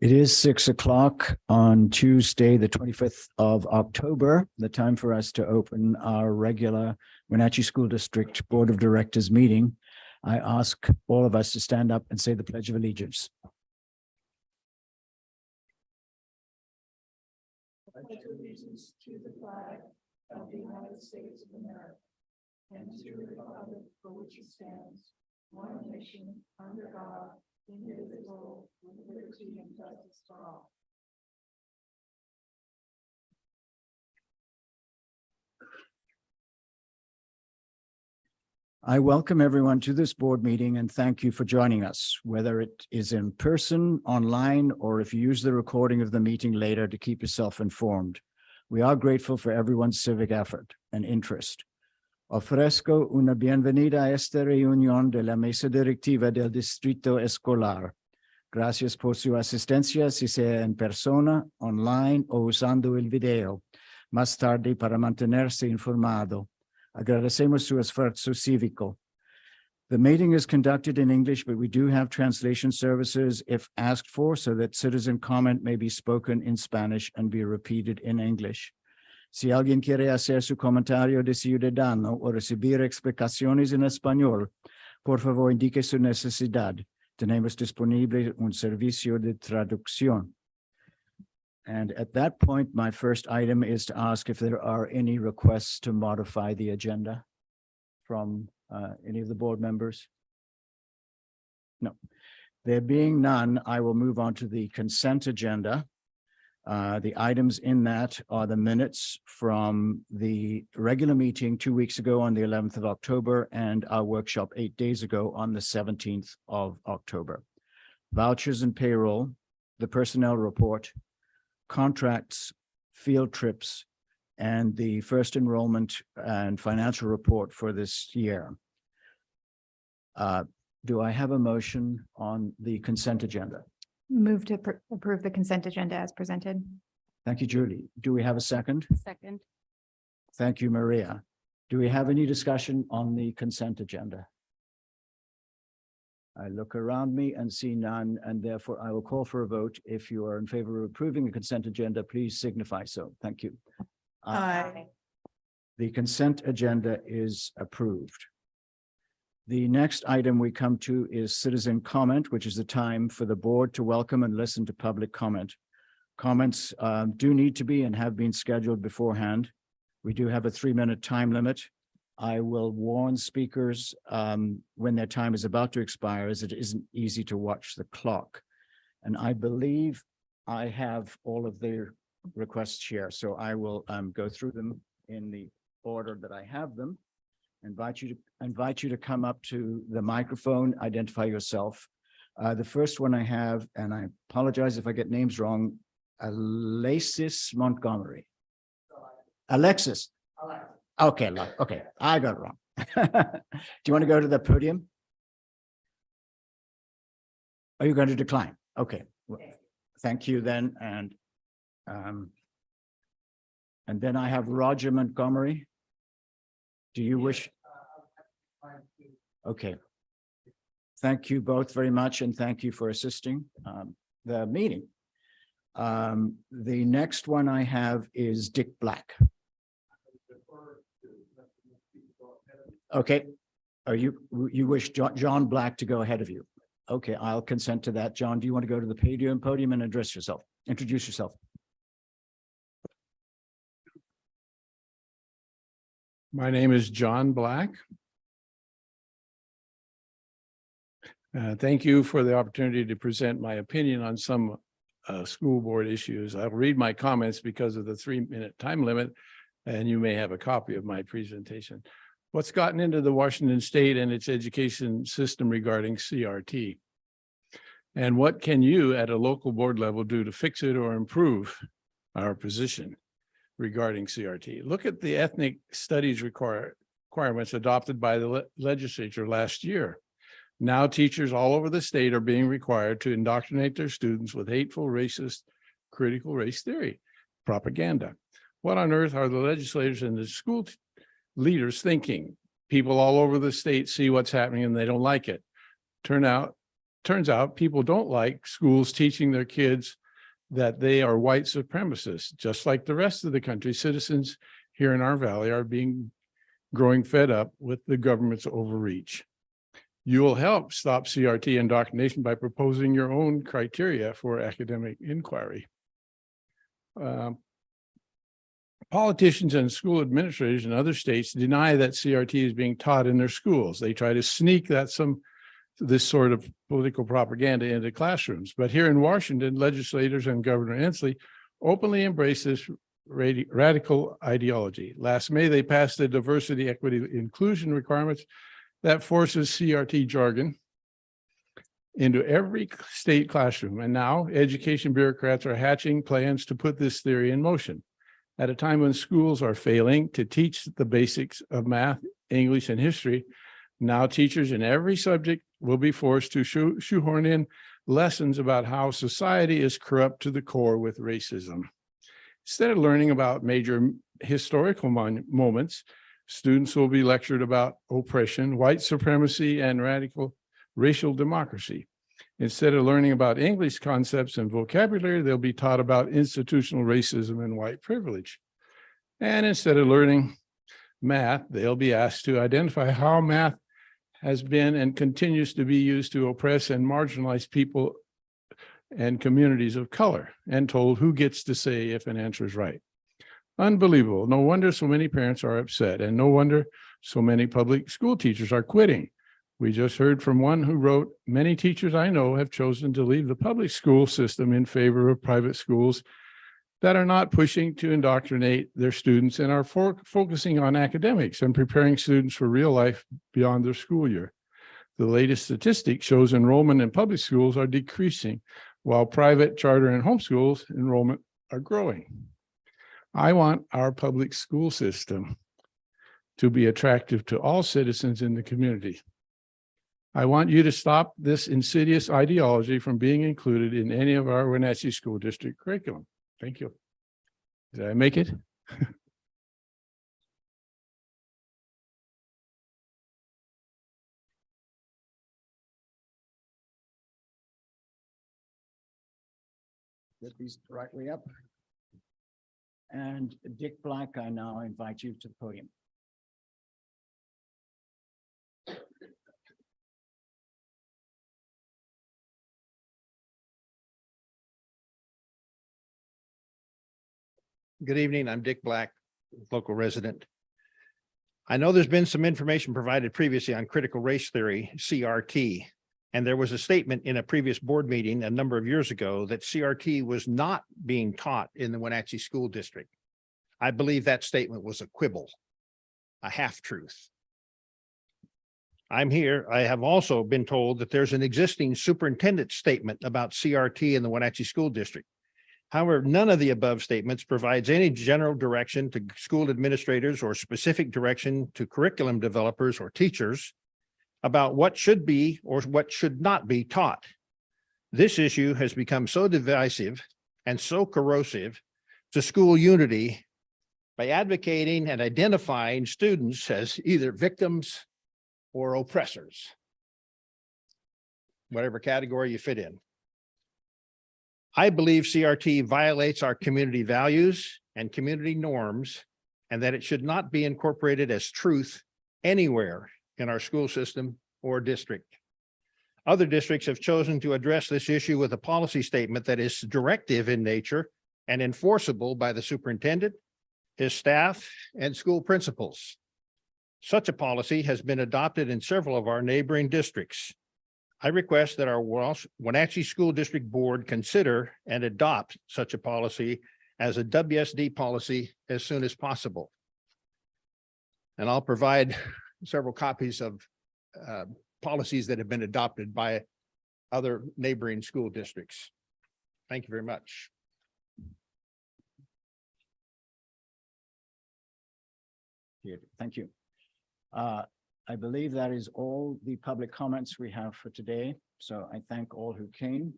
It is 6 o'clock on Tuesday, the 25th of October, the time for us to open our regular Wenatchee School District Board of Directors meeting. I ask all of us to stand up and say the Pledge of Allegiance. I pledge allegiance to the flag of the United States of America and to the republic for which it stands, one nation, under God, indivisible, with liberty and justice for all. I welcome everyone to this board meeting and thank you for joining us, whether it is in person, online, or if you use the recording of the meeting later to keep yourself informed. We are grateful for everyone's civic effort and interest. Ofrezco una bienvenida a esta reunión de la mesa directiva del Distrito Escolar. Gracias por su asistencia, si sea en persona, online o usando el video. Más tarde, para mantenerse informado. Agradecemos su esfuerzo cívico. The meeting is conducted in English, but we do have translation services if asked for, so that citizen comment may be spoken in Spanish and be repeated in English. Si alguien quiere hacer su comentario de ciudadano o recibir explicaciones en español, por favor indique su necesidad. Tenemos disponible un servicio de traducción. And at that point, my first item is to ask if there are any requests to modify the agenda from any of the board members. No. There being none, I will move on to the consent agenda. The items in that are the minutes from the regular meeting 2 weeks ago on the 11th of October and our workshop 8 days ago on the 17th of October. Vouchers and payroll, the personnel report, contracts, field trips, and the first enrollment and financial report for this year. Do I have a motion on the consent agenda? Move to approve the consent agenda as presented. Thank you, Judy. Do we have a second? Second. Thank you, Maria. Do we have any discussion on the consent agenda? I look around me and see none, and therefore I will call for a vote. If you are in favor of approving the consent agenda, please signify so. Thank you. Aye. The consent agenda is approved. The next item we come to is citizen comment, which is the time for the board to welcome and listen to public comment. Comments do need to be and have been scheduled beforehand. We do have a 3-minute time limit. I will warn speakers when their time is about to expire, as it isn't easy to watch the clock. And I believe I have all of their requests here, so I will go through them in the order that I have them. Invite you to come up to the microphone, identify yourself. The first one I have, and I apologize if I get names wrong, Alexis Montgomery. Alexis. Okay, okay, I got it wrong. Do you want to go to the podium? Are you going to decline? Okay, well, thank you then. And then I have Roger Montgomery. Do you wish? Okay. Thank you both very much, and thank you for assisting the meeting. The next one I have is Dick Black. Okay. Are you wish John Black to go ahead of you? Okay, I'll consent to that. John, do you want to go to the podium and introduce yourself? My name is John Black. Thank you for the opportunity to present my opinion on some school board issues. I'll read my comments because of the 3-minute time limit, and you may have a copy of my presentation. What's gotten into the Washington State and its education system regarding CRT? And what can you at a local board level do to fix it or improve our position regarding CRT? Look at the ethnic studies requirements adopted by the legislature last year. Now teachers all over the state are being required to indoctrinate their students with hateful, racist, critical race theory propaganda. What on earth are the legislators and the school leaders thinking? People all over the state see what's happening and they don't like it. Turn out turns out people don't like schools teaching their kids that they are white supremacists, just like the rest of the country. Citizens here in our valley are growing fed up with the government's overreach. You will help stop CRT indoctrination by proposing your own criteria for academic inquiry. Politicians and school administrators in other states deny that CRT is being taught in their schools. They try to sneak this sort of political propaganda into classrooms. But here in Washington, legislators and Governor Inslee openly embrace this radical ideology. Last May, they passed the diversity, equity, inclusion requirements that forces CRT jargon into every state classroom. And now education bureaucrats are hatching plans to put this theory in motion. At a time when schools are failing to teach the basics of math, English, and history, now teachers in every subject will be forced to shoehorn in lessons about how society is corrupt to the core with racism. Instead of learning about major historical moments, students will be lectured about oppression, white supremacy, and radical racial democracy. Instead of learning about English concepts and vocabulary, they'll be taught about institutional racism and white privilege. And instead of learning math, they'll be asked to identify how math has been and continues to be used to oppress and marginalize people and communities of color, and told who gets to say if an answer is right. Unbelievable. No wonder so many parents are upset, and no wonder so many public school teachers are quitting. We just heard from one who wrote, "Many teachers I know have chosen to leave the public school system in favor of private schools that are not pushing to indoctrinate their students and are focusing on academics and preparing students for real life beyond their school year." The latest statistic shows enrollment in public schools are decreasing, while private, charter, and homeschools enrollment are growing. I want our public school system to be attractive to all citizens in the community. I want you to stop this insidious ideology from being included in any of our Wenatchee School District curriculum. Thank you. Did I make it? Get these the right way up. And Dick Black, I now invite you to the podium. Good evening. I'm Dick Black, local resident. I know there's been some information provided previously on critical race theory, CRT, and there was a statement in a previous board meeting a number of years ago that CRT was not being taught in the Wenatchee School District. I believe that statement was a quibble, a half-truth. I'm here. I have also been told that there's an existing superintendent statement about CRT in the Wenatchee School District. However, none of the above statements provides any general direction to school administrators or specific direction to curriculum developers or teachers about what should be or what should not be taught. This issue has become so divisive and so corrosive to school unity by advocating and identifying students as either victims or oppressors, whatever category you fit in. I believe CRT violates our community values and community norms, and that it should not be incorporated as truth anywhere in our school system or district. Other districts have chosen to address this issue with a policy statement that is directive in nature and enforceable by the superintendent, his staff, and school principals. Such a policy has been adopted in several of our neighboring districts. I request that our Wenatchee School District Board consider and adopt such a policy as a WSD policy as soon as possible. And I'll provide several copies of policies that have been adopted by other neighboring school districts. Thank you very much. Thank you. I believe that is all the public comments we have for today. So I thank all who came.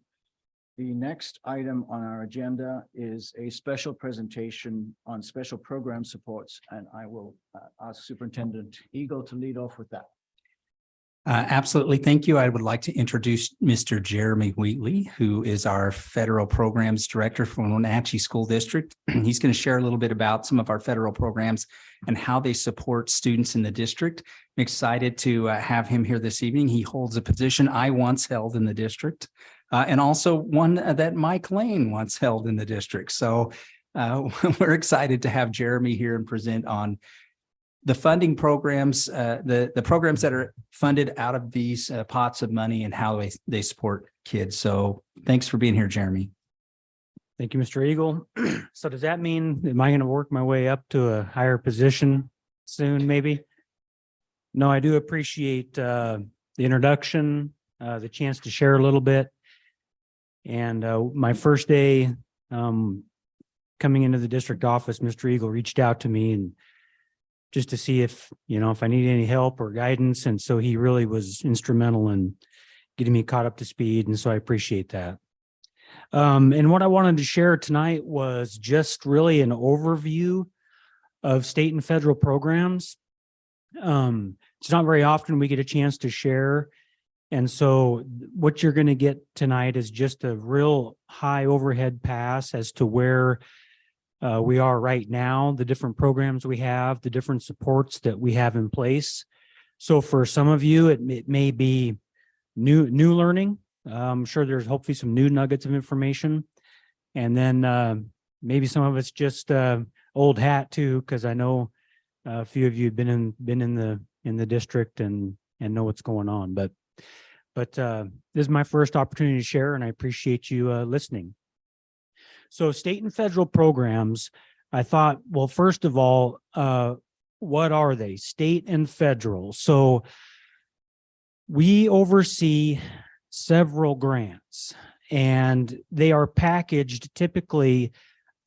The next item on our agenda is a special presentation on special program supports, and I will ask Superintendent Eagle to lead off with that. Absolutely. Thank you. I would like to introduce Mr. Jeremy Wheatley, who is our Federal Programs Director for Wenatchee School District. He's going to share a little bit about some of our federal programs and how they support students in the district. I'm excited to have him here this evening. He holds a position I once held in the district, and also one that Mike Lane once held in the district. So we're excited to have Jeremy here and present on the funding programs, the programs that are funded out of these pots of money and how they support kids. So thanks for being here, Jeremy. Thank you, Mr. Eagle. So does that mean, am I going to work my way up to a higher position soon, maybe? No, I do appreciate the introduction, the chance to share a little bit. And my first day coming into the district office, Mr. Eagle reached out to me and just to see if I need any help or guidance. And so he really was instrumental in getting me caught up to speed. And so I appreciate that. And what I wanted to share tonight was just really an overview of state and federal programs. It's not very often we get a chance to share. And so what you're going to get tonight is just a real high overhead pass as to where we are right now, the different programs we have, the different supports that we have in place. So for some of you, it may be new learning. I'm sure there's hopefully some new nuggets of information. And then maybe some of it's just old hat too, because I know a few of you have been in the district and know what's going on. But this is my first opportunity to share, and I appreciate you listening. So state and federal programs, I thought, well, first of all, what are they? State and federal. So we oversee several grants, and they are packaged typically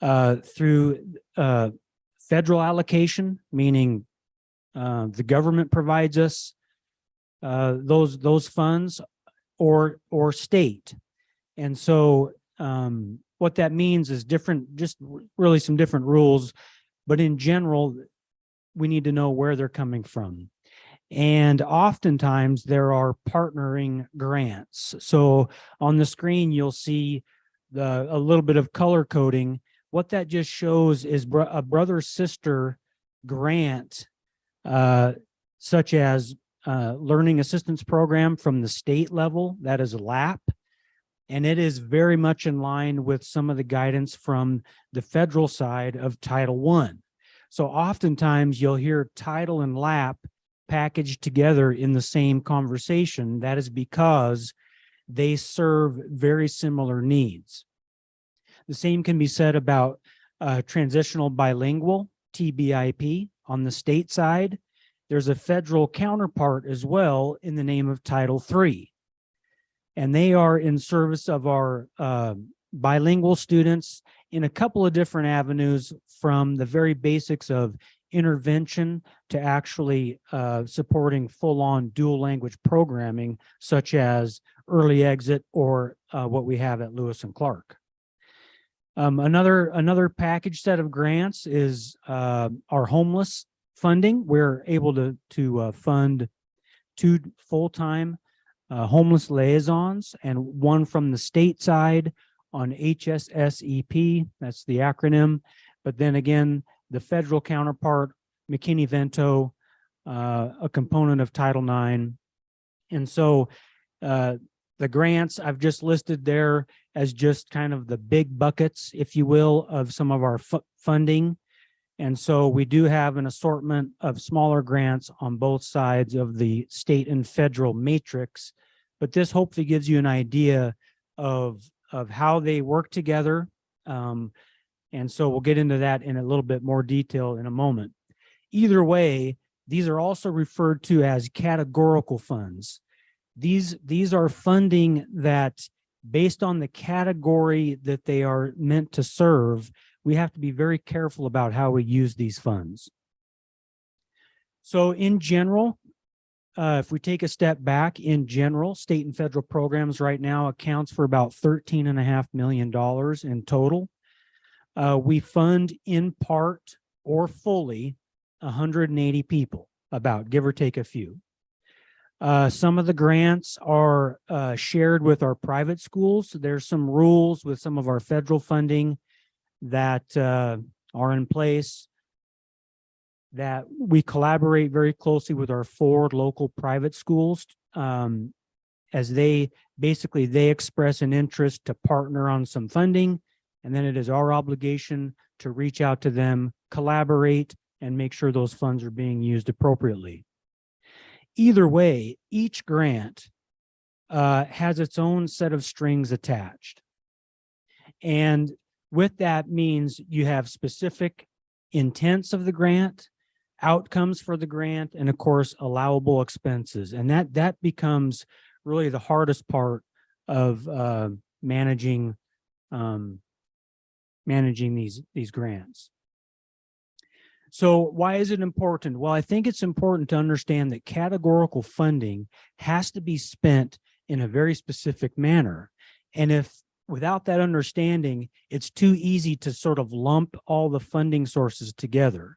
through federal allocation, meaning the government provides us those funds, or state. And so what that means is just really some different rules, but in general, we need to know where they're coming from. And oftentimes there are partnering grants. So on the screen, you'll see a little bit of color coding. What that just shows is a brother-sister grant, such as Learning Assistance Program from the state level, that is a LAP. And it is very much in line with some of the guidance from the federal side of Title I. So oftentimes you'll hear title and LAP packaged together in the same conversation. That is because they serve very similar needs. The same can be said about transitional bilingual, TBIP, on the state side. There's a federal counterpart as well in the name of Title III. And they are in service of our bilingual students in a couple of different avenues, from the very basics of intervention to actually supporting full-on dual language programming, such as early exit or what we have at Lewis and Clark. Another package set of grants is our homeless funding. We're able to fund 2 full-time homeless liaisons, and 1 from the state side on HSSEP, that's the acronym. But then again, the federal counterpart, McKinney-Vento, a component of Title IX. And so the grants I've just listed there as just kind of the big buckets, if you will, of some of our funding. And so we do have an assortment of smaller grants on both sides of the state and federal matrix, but this hopefully gives you an idea of how they work together. And so we'll get into that in a little bit more detail in a moment. Either way, these are also referred to as categorical funds. These are funding that, based on the category that they are meant to serve, we have to be very careful about how we use these funds. So in general, if we take a step back, in general, state and federal programs right now accounts for about $13.5 million in total. We fund in part or fully 180 people, about, give or take a few. Some of the grants are shared with our private schools. There's some rules with some of our federal funding that are in place, that we collaborate very closely with our 4 local private schools, as they express an interest to partner on some funding, and then it is our obligation to reach out to them, collaborate, and make sure those funds are being used appropriately. Either way, each grant has its own set of strings attached. And with that means you have specific intents of the grant, outcomes for the grant, and of course, allowable expenses. And that becomes really the hardest part of managing these grants. So why is it important? Well, I think it's important to understand that categorical funding has to be spent in a very specific manner. And if without that understanding, it's too easy to sort of lump all the funding sources together.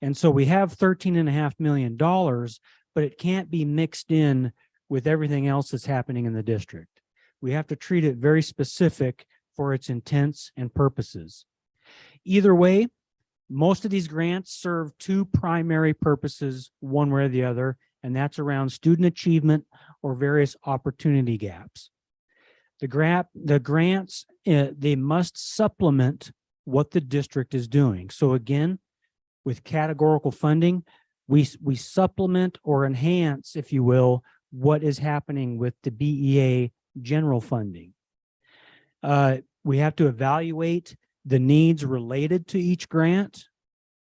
And so we have $13.5 million, but it can't be mixed in with everything else that's happening in the district. We have to treat it very specific for its intents and purposes. Either way, most of these grants serve 2 primary purposes, one way or the other, and that's around student achievement or various opportunity gaps. The grants, they must supplement what the district is doing. So again, with categorical funding, we supplement or enhance, if you will, what is happening with the BEA general funding. We have to evaluate the needs related to each grant.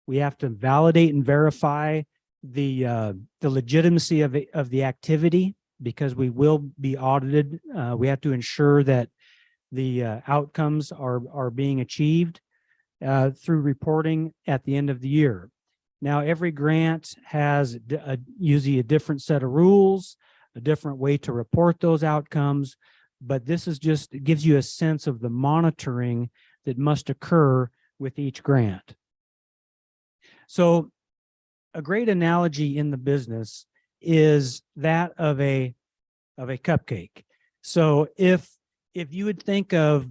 We have to validate and verify the legitimacy of the activity, because we will be audited. We have to ensure that the outcomes are being achieved through reporting at the end of the year. Now, every grant has usually a different set of rules, a different way to report those outcomes, but this is just, it gives you a sense of the monitoring that must occur with each grant. So a great analogy in the business is that of a cupcake. So if you would think of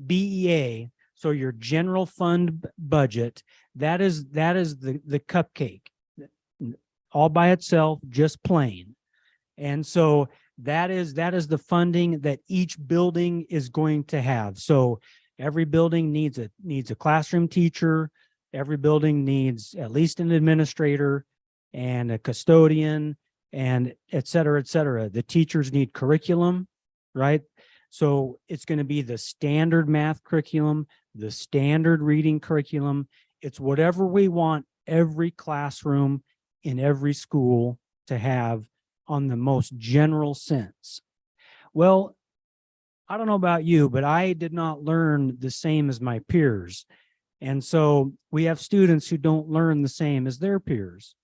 BEA, so your general fund budget, that is the cupcake all by itself, just plain. And so that is the funding that each building is going to have. So every building needs a classroom teacher. Every building needs at least an administrator and a custodian, and et cetera, et cetera. The teachers need curriculum, right? So it's going to be the standard math curriculum, the standard reading curriculum. It's whatever we want every classroom in every school to have on the most general sense. Well, I don't know about you, but I did not learn the same as my peers. And so we have students who don't learn the same as their peers.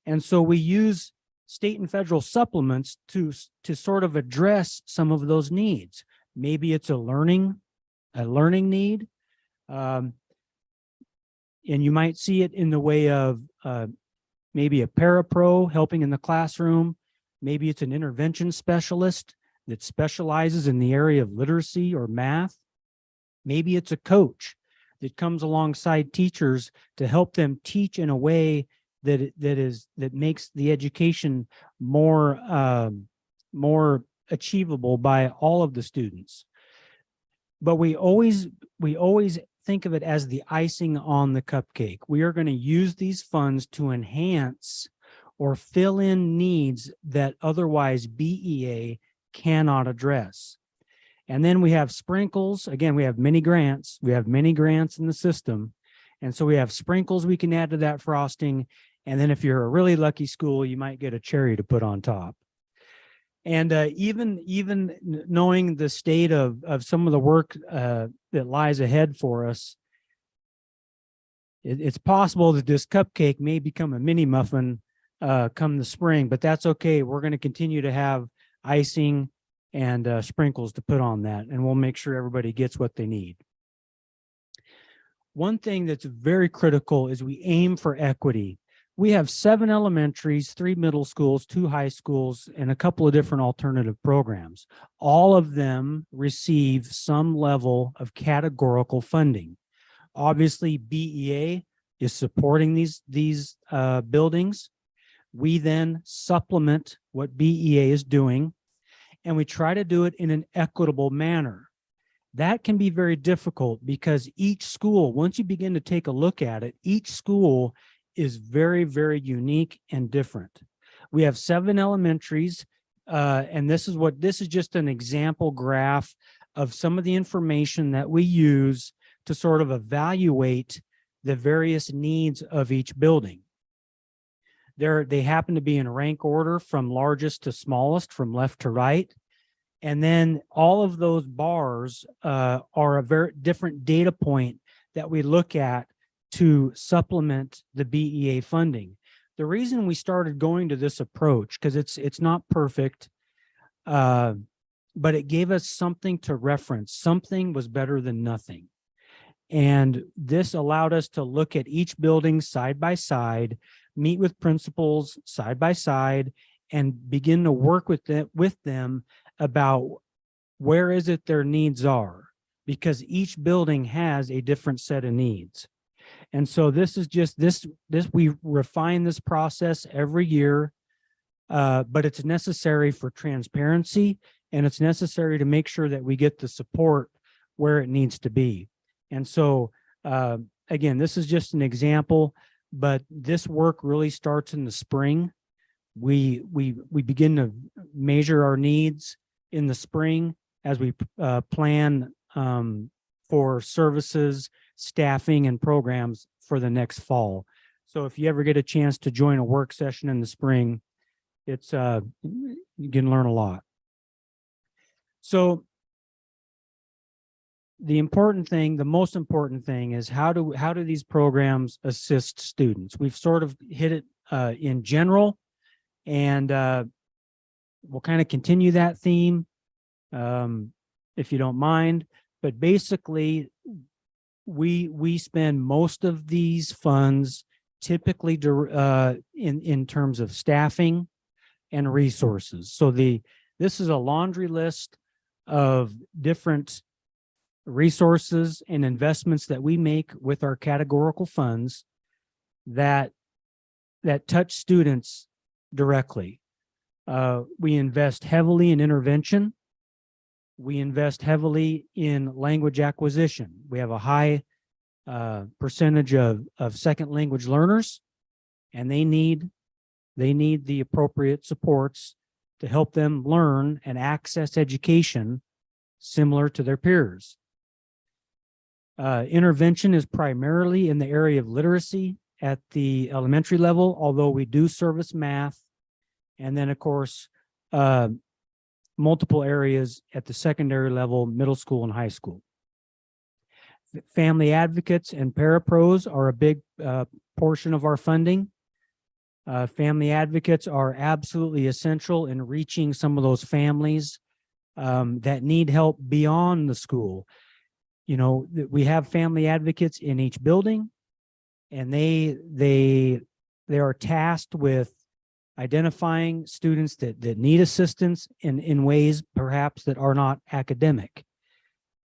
And so we use state and federal supplements to sort of address some of those needs. Maybe it's a learning need. And you might see it in the way of maybe a parapro helping in the classroom. Maybe it's an intervention specialist that specializes in the area of literacy or math. Maybe it's a coach that comes alongside teachers to help them teach in a way that makes the education more achievable by all of the students. But we always think of it as the icing on the cupcake. We are going to use these funds to enhance or fill in needs that otherwise BEA cannot address. And then we have sprinkles. Again, we have many grants. We have many grants in the system. And so we have sprinkles we can add to that frosting. And then if you're a really lucky school, you might get a cherry to put on top. And even knowing the state of some of the work that lies ahead for us, it's possible that this cupcake may become a mini muffin come the spring, but that's okay. We're going to continue to have icing and sprinkles to put on that, and we'll make sure everybody gets what they need. One thing that's very critical is we aim for equity. We have 7 elementaries, 3 middle schools, 2 high schools, and a couple of different alternative programs. All of them receive some level of categorical funding. Obviously, BEA is supporting these buildings. We then supplement what BEA is doing, and we try to do it in an equitable manner. That can be very difficult because each school, once you begin to take a look at it, each school is very, very unique and different. We have 7 elementaries, and this is just an example graph of some of the information that we use to sort of evaluate the various needs of each building. They happen to be in rank order from largest to smallest, from left to right. And then all of those bars are a very different data point that we look at to supplement the BEA funding. The reason we started going to this approach, because it's not perfect, but it gave us something to reference. Something was better than nothing. And this allowed us to look at each building side by side, meet with principals side by side, and begin to work with them about where is it their needs are, because each building has a different set of needs. And so this is just we refine this process every year, but it's necessary for transparency, and it's necessary to make sure that we get the support where it needs to be. And so, again, this is just an example, but this work really starts in the spring. We begin to measure our needs in the spring as we plan for services, staffing, and programs for the next fall. So if you ever get a chance to join a work session in the spring, it's you can learn a lot. So the most important thing is how do these programs assist students? We've sort of hit it in general, and we'll kind of continue that theme if you don't mind. But basically, we spend most of these funds typically in terms of staffing and resources. So this is a laundry list of different resources and investments that we make with our categorical funds that touch students directly. We invest heavily in intervention. We invest heavily in language acquisition. We have a high percentage of second language learners, and they need the appropriate supports to help them learn and access education similar to their peers. Intervention is primarily in the area of literacy at the elementary level, although we do service math, and then of course multiple areas at the secondary level, middle school and high school. Family advocates and parapros are a big portion of our funding. Family advocates are absolutely essential in reaching some of those families that need help beyond the school. You know, we have family advocates in each building, and they are tasked with identifying students that need assistance in ways perhaps that are not academic.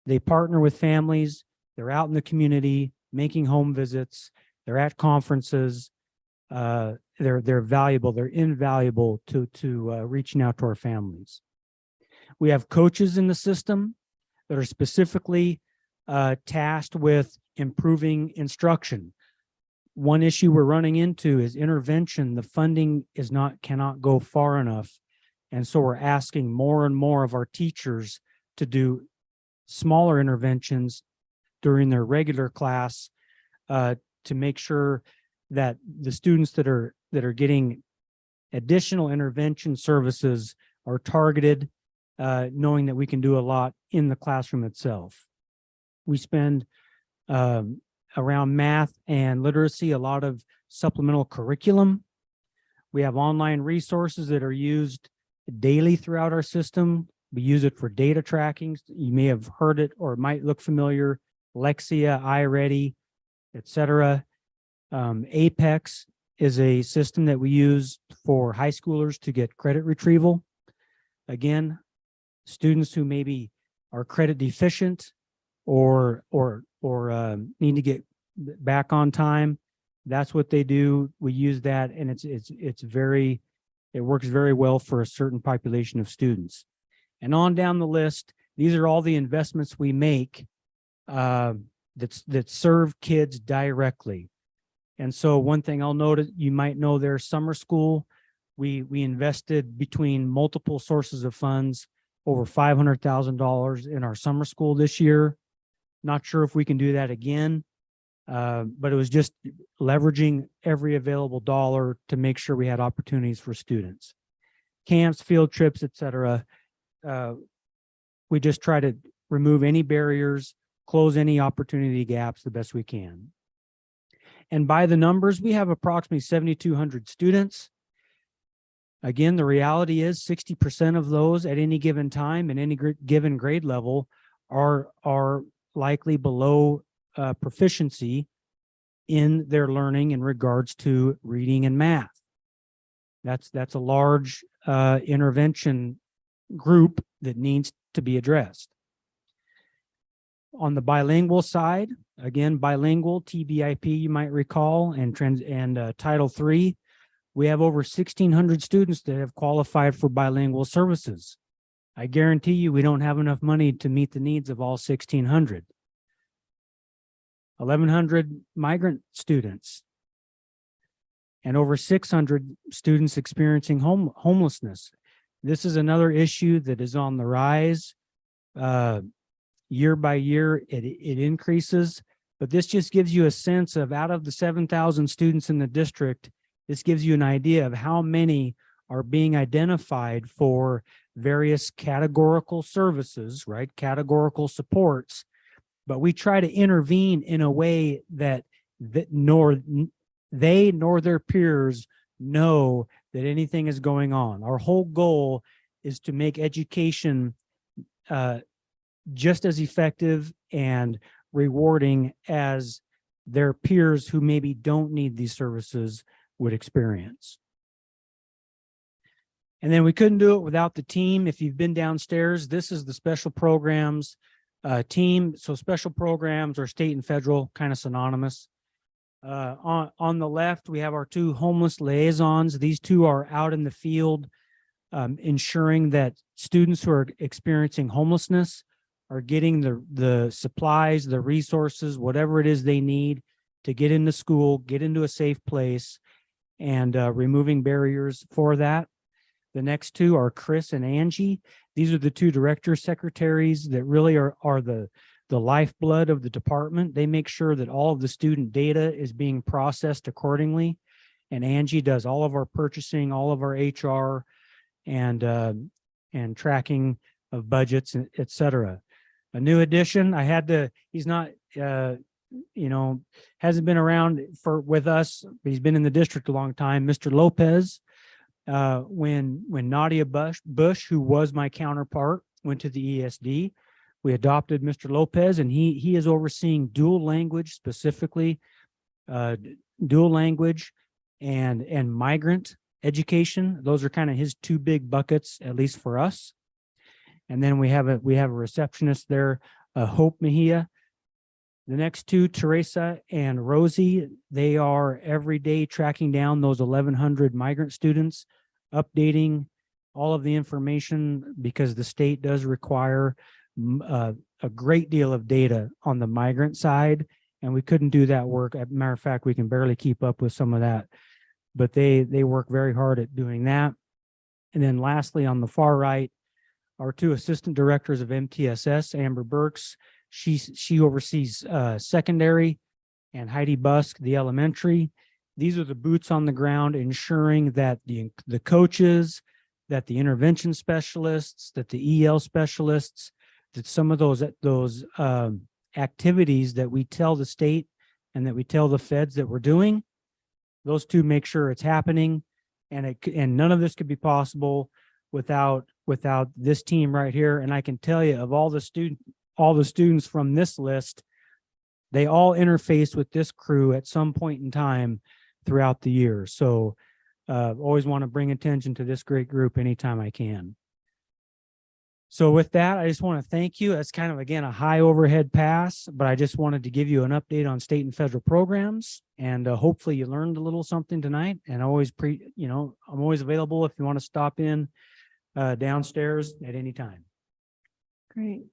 They partner with families. They're out in the community making home visits. They're at conferences. They're valuable. They're invaluable to reaching out to our families. We have coaches in the system that are specifically tasked with improving instruction. One issue we're running into is intervention. The funding cannot go far enough. And so we're asking more and more of our teachers to do smaller interventions during their regular class to make sure that the students that are getting additional intervention services are targeted, knowing that we can do a lot in the classroom itself. We spend around math and literacy, a lot of supplemental curriculum. We have online resources that are used daily throughout our system. We use it for data tracking. You may have heard it or it might look familiar. Lexia, iReady, etc. Apex is a system that we use for high schoolers to get credit retrieval. Again, students who maybe are credit deficient or need to get back on time. That's what they do. We use that, and it works very well for a certain population of students. And on down the list, these are all the investments we make that serve kids directly. And so one thing I'll note, you might know their summer school, we invested between multiple sources of funds over $500,000 in our summer school this year. Not sure if we can do that again, but it was just leveraging every available dollar to make sure we had opportunities for students. Camps, field trips, et cetera. We just try to remove any barriers, close any opportunity gaps the best we can. And by the numbers, we have approximately 7,200 students. Again, the reality is 60% of those at any given time in any given grade level are likely below proficiency in their learning in regards to reading and math. That's a large intervention group that needs to be addressed. On the bilingual side, again, bilingual, TBIP, you might recall, and Title III, we have over 1,600 students that have qualified for bilingual services. I guarantee you we don't have enough money to meet the needs of all 1,600. 1,100 migrant students and over 600 students experiencing homelessness. This is another issue that is on the rise. Year by year, it increases, but this just gives you a sense of, out of the 7,000 students in the district, this gives you an idea of how many are being identified for various categorical services, right? Categorical supports. But we try to intervene in a way that nor they nor their peers know that anything is going on. Our whole goal is to make education just as effective and rewarding as their peers who maybe don't need these services would experience. And then we couldn't do it without the team. If you've been downstairs, this is the special programs team. So special programs are state and federal, kind of synonymous. On the left, we have our two homeless liaisons. These two are out in the field, ensuring that students who are experiencing homelessness are getting the supplies, the resources, whatever it is they need to get into school, get into a safe place, and removing barriers for that. The next two are Chris and Angie. These are the two director secretaries that really are the lifeblood of the department. They make sure that all of the student data is being processed accordingly. And Angie does all of our purchasing, all of our HR, and tracking of budgets, et cetera. A new addition, he's not, hasn't been around with us, but he's been in the district a long time, Mr. Lopez. When Nadia Bush, who was my counterpart, went to the ESD, we adopted Mr. Lopez, and he is overseeing dual language, specifically dual language and migrant education. Those are kind of his two big buckets, at least for us. And then we have a receptionist there, Hope Mejia. The next two, Teresa and Rosie, they are every day tracking down those 1,100 migrant students, updating all of the information, because the state does require a great deal of data on the migrant side, and we couldn't do that work. As a matter of fact, we can barely keep up with some of that, but they work very hard at doing that. And then lastly, on the far right, our two assistant directors of MTSS, Amber Burks, she oversees secondary, and Heidi Busk, the elementary. These are the boots on the ground, ensuring that the coaches, that the intervention specialists, that the EL specialists, that some of those activities that we tell the state and that we tell the feds that we're doing, those two make sure it's happening. And none of this could be possible without this team right here. And I can tell you, of all the students from this list, they all interface with this crew at some point in time throughout the year. So always want to bring attention to this great group anytime I can. So with that, I just want to thank you. That's kind of, again, a high overhead pass, but I just wanted to give you an update on state and federal programs. And hopefully you learned a little something tonight. And always I'm always available if you want to stop in downstairs at any time. Great.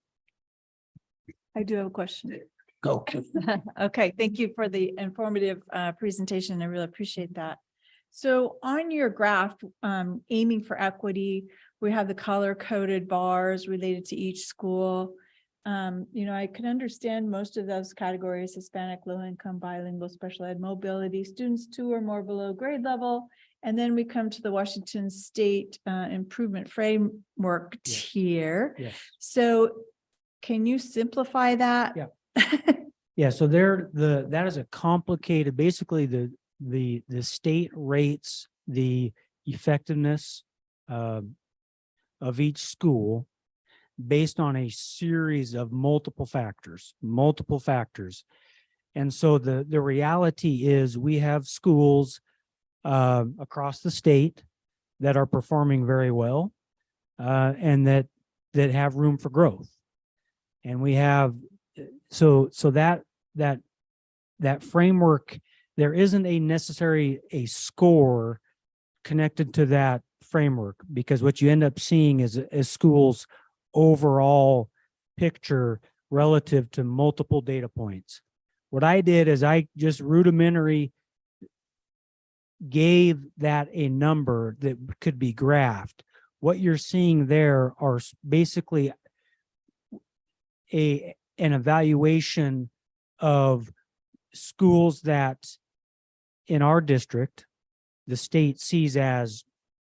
I do have a question. Go. Okay, thank you for the informative presentation. I really appreciate that. So on your graph, aiming for equity, we have the color coded bars related to each school. I can understand most of those categories: Hispanic, low income, bilingual, special ed, mobility, students 2 or more below grade level. And then we come to the Washington State Improvement Framework tier. Yes. So can you simplify that? Yeah. Yeah. So that is a complicated, basically the state rates the effectiveness of each school based on a series of multiple factors. And so the reality is we have schools across the state that are performing very well and that have room for growth. And we have, so that framework, there isn't a score connected to that framework, because what you end up seeing is schools overall picture relative to multiple data points. What I did is I just rudimentary gave that a number that could be graphed. What you're seeing there are basically an evaluation of schools that in our district, the state sees as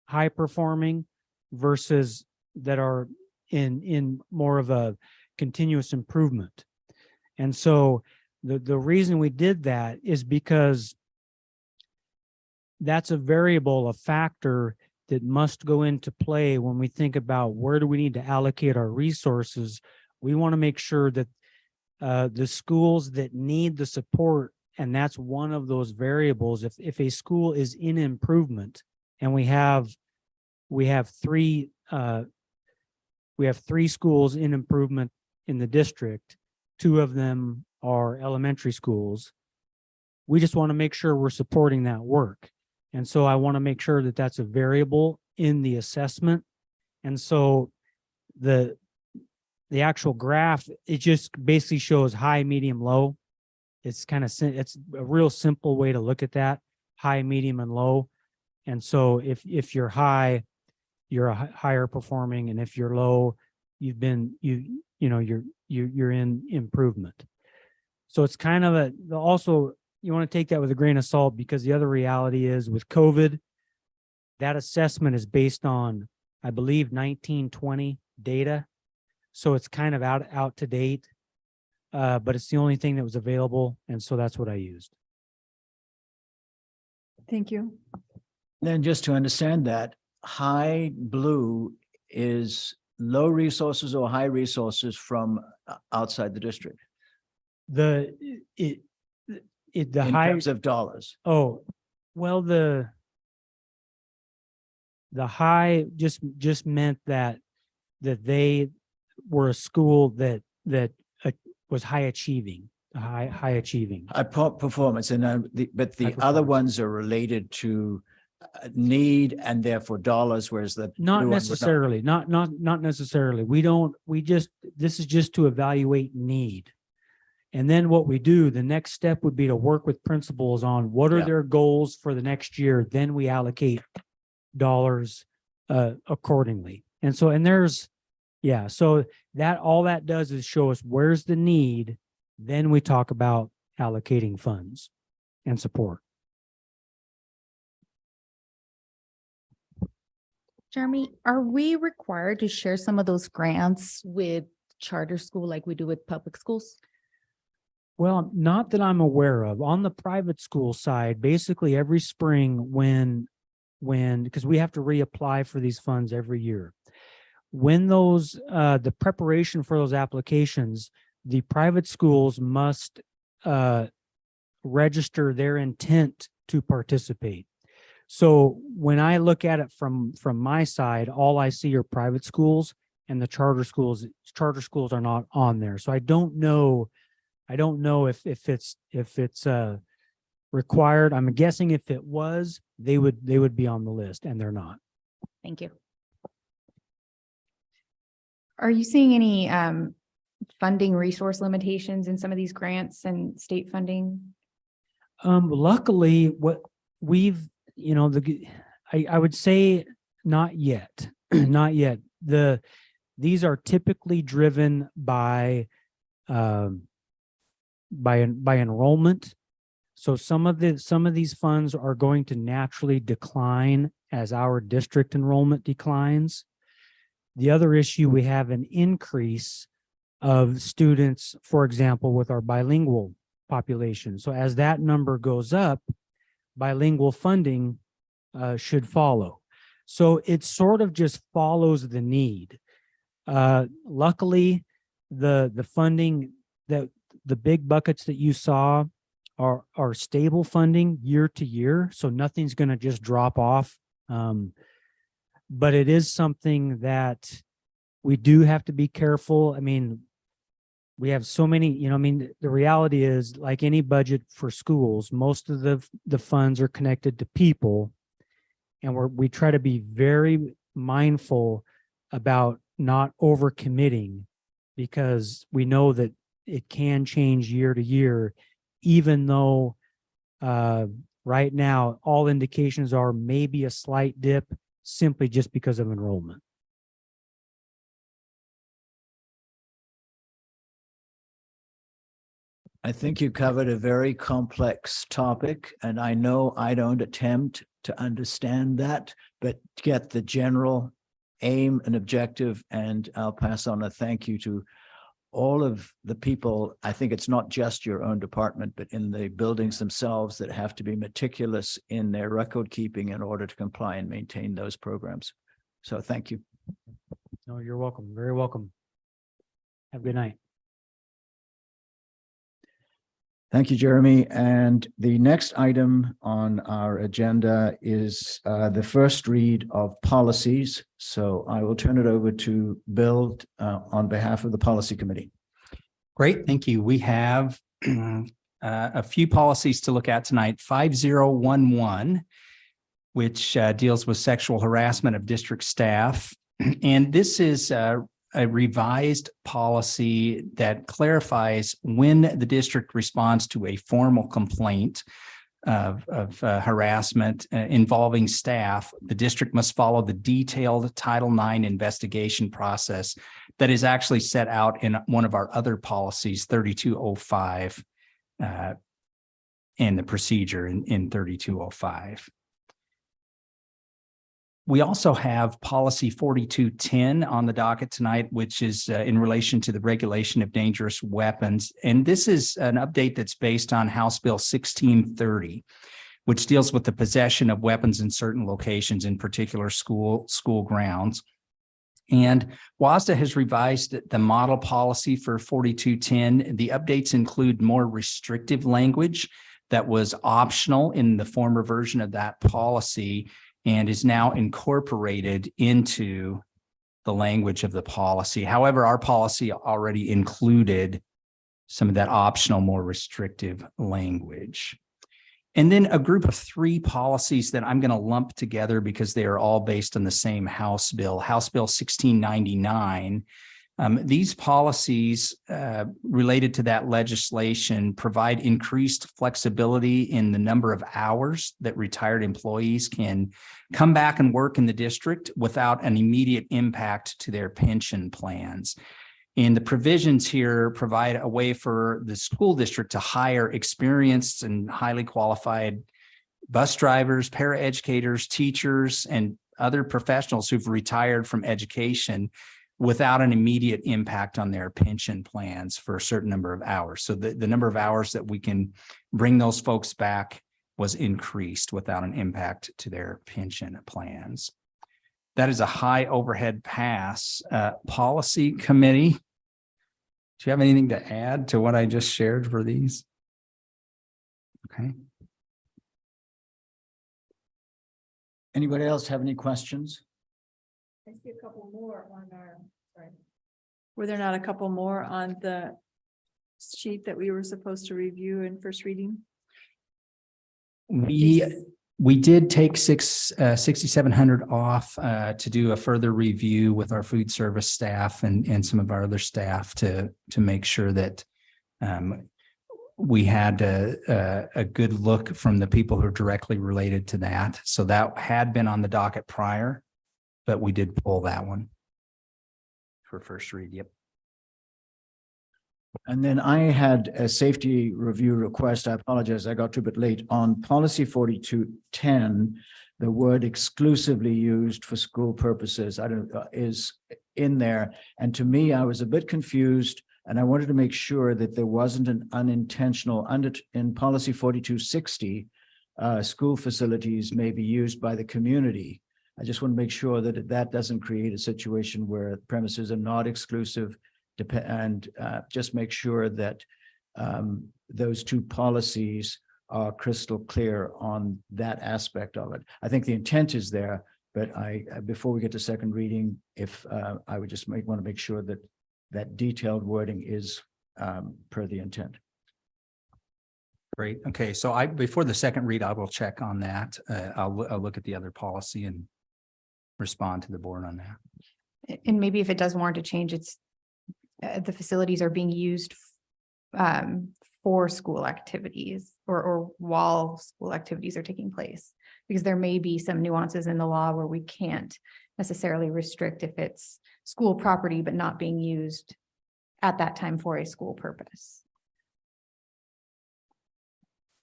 high performing versus that are in more of a continuous improvement. And so the reason we did that is because that's a variable, a factor that must go into play when we think about where do we need to allocate our resources. We want to make sure that the schools that need the support, and that's one of those variables. If a school is in improvement, and we have three schools in improvement in the district, 2 of them are elementary schools, we just want to make sure we're supporting that work. And so I want to make sure that that's a variable in the assessment. And so the actual graph, it just basically shows high, medium, low. It's it's a real simple way to look at that: high, medium, and low. And so if you're high, you're a higher performing, and if you're low, you're in improvement. So it's kind of also you want to take that with a grain of salt, because the other reality is with COVID, that assessment is based on, I believe, 1920 data. So it's kind of out to date, but it's the only thing that was available. And so that's what I used. Thank you. Then just to understand that, high blue is low resources or high resources from outside the district in high terms of dollars. Oh, well, the high just meant that they were a school that was high achieving. Performance, and but the High other performance. ones are related to need and therefore dollars, whereas the Not blue one was necessarily, not necessarily. This is just to evaluate need. And then what we do, the next step would be to work with principals on what are Yeah. their goals for the next year. Then we allocate dollars accordingly. And so, so that all that does is show us where's the need. Then we talk about allocating funds and support. Jeremy, are we required to share some of those grants with charter school like we do with public schools? Well, not that I'm aware of. On the private school side, basically every spring when because we have to reapply for these funds every year. When those the preparation for those applications, the private schools must register their intent to participate. So when I look at it from my side, all I see are private schools, and the charter schools are not on there. So I don't know if it's required. I'm guessing if it was, they would be on the list, and they're not. Thank you. Are you seeing any funding resource limitations in some of these grants and state funding? Luckily, what we've, I would say not yet, not yet. These are typically driven by enrollment. So some of these funds are going to naturally decline as our district enrollment declines. The other issue, we have an increase of students, for example, with our bilingual population. So as that number goes up, bilingual funding should follow. So it sort of just follows the need. Luckily, the funding, that the big buckets that you saw are stable funding year to year. So nothing's going to just drop off. But it is something that we do have to be careful. I mean, we have so many, the reality is, like any budget for schools, most of the funds are connected to people. And we try to be very mindful about not overcommitting, because we know that it can change year to year, even though right now all indications are maybe a slight dip simply just because of enrollment. I think you covered a very complex topic, and I know I don't attempt to understand that, but get the general aim and objective. And I'll pass on a thank you to all of the people. I think it's not just your own department, but in the buildings themselves, that have to be meticulous in their record keeping in order to comply and maintain those programs. So thank you. No, you're welcome. Very welcome. Have a good night. Thank you, Jeremy. And the next item on our agenda is the first read of policies. So I will turn it over to Bill on behalf of the Policy Committee. Great, thank you. We have a few policies to look at tonight. 5011, which deals with sexual harassment of district staff. And this is a revised policy that clarifies when the district responds to a formal complaint of harassment involving staff. The district must follow the detailed Title IX investigation process that is actually set out in one of our other policies, 3205, and the procedure in 3205. We also have policy 4210 on the docket tonight, which is in relation to the regulation of dangerous weapons. And this is an update that's based on House Bill 1630, which deals with the possession of weapons in certain locations, in particular school grounds. And WASDA has revised the model policy for 4210. The updates include more restrictive language that was optional in the former version of that policy, and is now incorporated into the language of the policy. However, our policy already included some of that optional, more restrictive language. And then a group of 3 policies that I'm going to lump together because they are all based on the same House Bill 1699. These policies related to that legislation provide increased flexibility in the number of hours that retired employees can come back and work in the district without an immediate impact to their pension plans. And the provisions here provide a way for the school district to hire experienced and highly qualified bus drivers, paraeducators, teachers, and other professionals who've retired from education without an immediate impact on their pension plans for a certain number of hours. So the number of hours that we can bring those folks back was increased without an impact to their pension plans. That is a high overhead pass. Policy Committee, do you have anything to add to what I just shared for these? Okay. Anybody else have any questions? I see a couple more on our, sorry. Were there not a couple more on the sheet that we were supposed to review in first reading? We did take 6,700 off to do a further review with our food service staff and some of our other staff to make sure that we had a good look from the people who are directly related to that. So that had been on the docket prior, but we did pull that one for first read. Yep. And then I had a safety review request. I apologize, I got to a bit late. On policy 4210, the word exclusively used for school purposes, is in there. And to me, I was a bit confused, and I wanted to make sure that there wasn't an unintentional in policy 4260, school facilities may be used by the community. I just want to make sure that that doesn't create a situation where premises are not exclusive, and just make sure that those two policies are crystal clear on that aspect of it. I think the intent is there, but before we get to second reading, if I would just want to make sure that that detailed wording is per the intent. Great. Okay. So before the second read, I will check on that. I'll look at the other policy and respond to the board on that. And maybe if it does warrant a change, it's the facilities are being used for school activities or while school activities are taking place, because there may be some nuances in the law where we can't necessarily restrict if it's school property, but not being used at that time for a school purpose.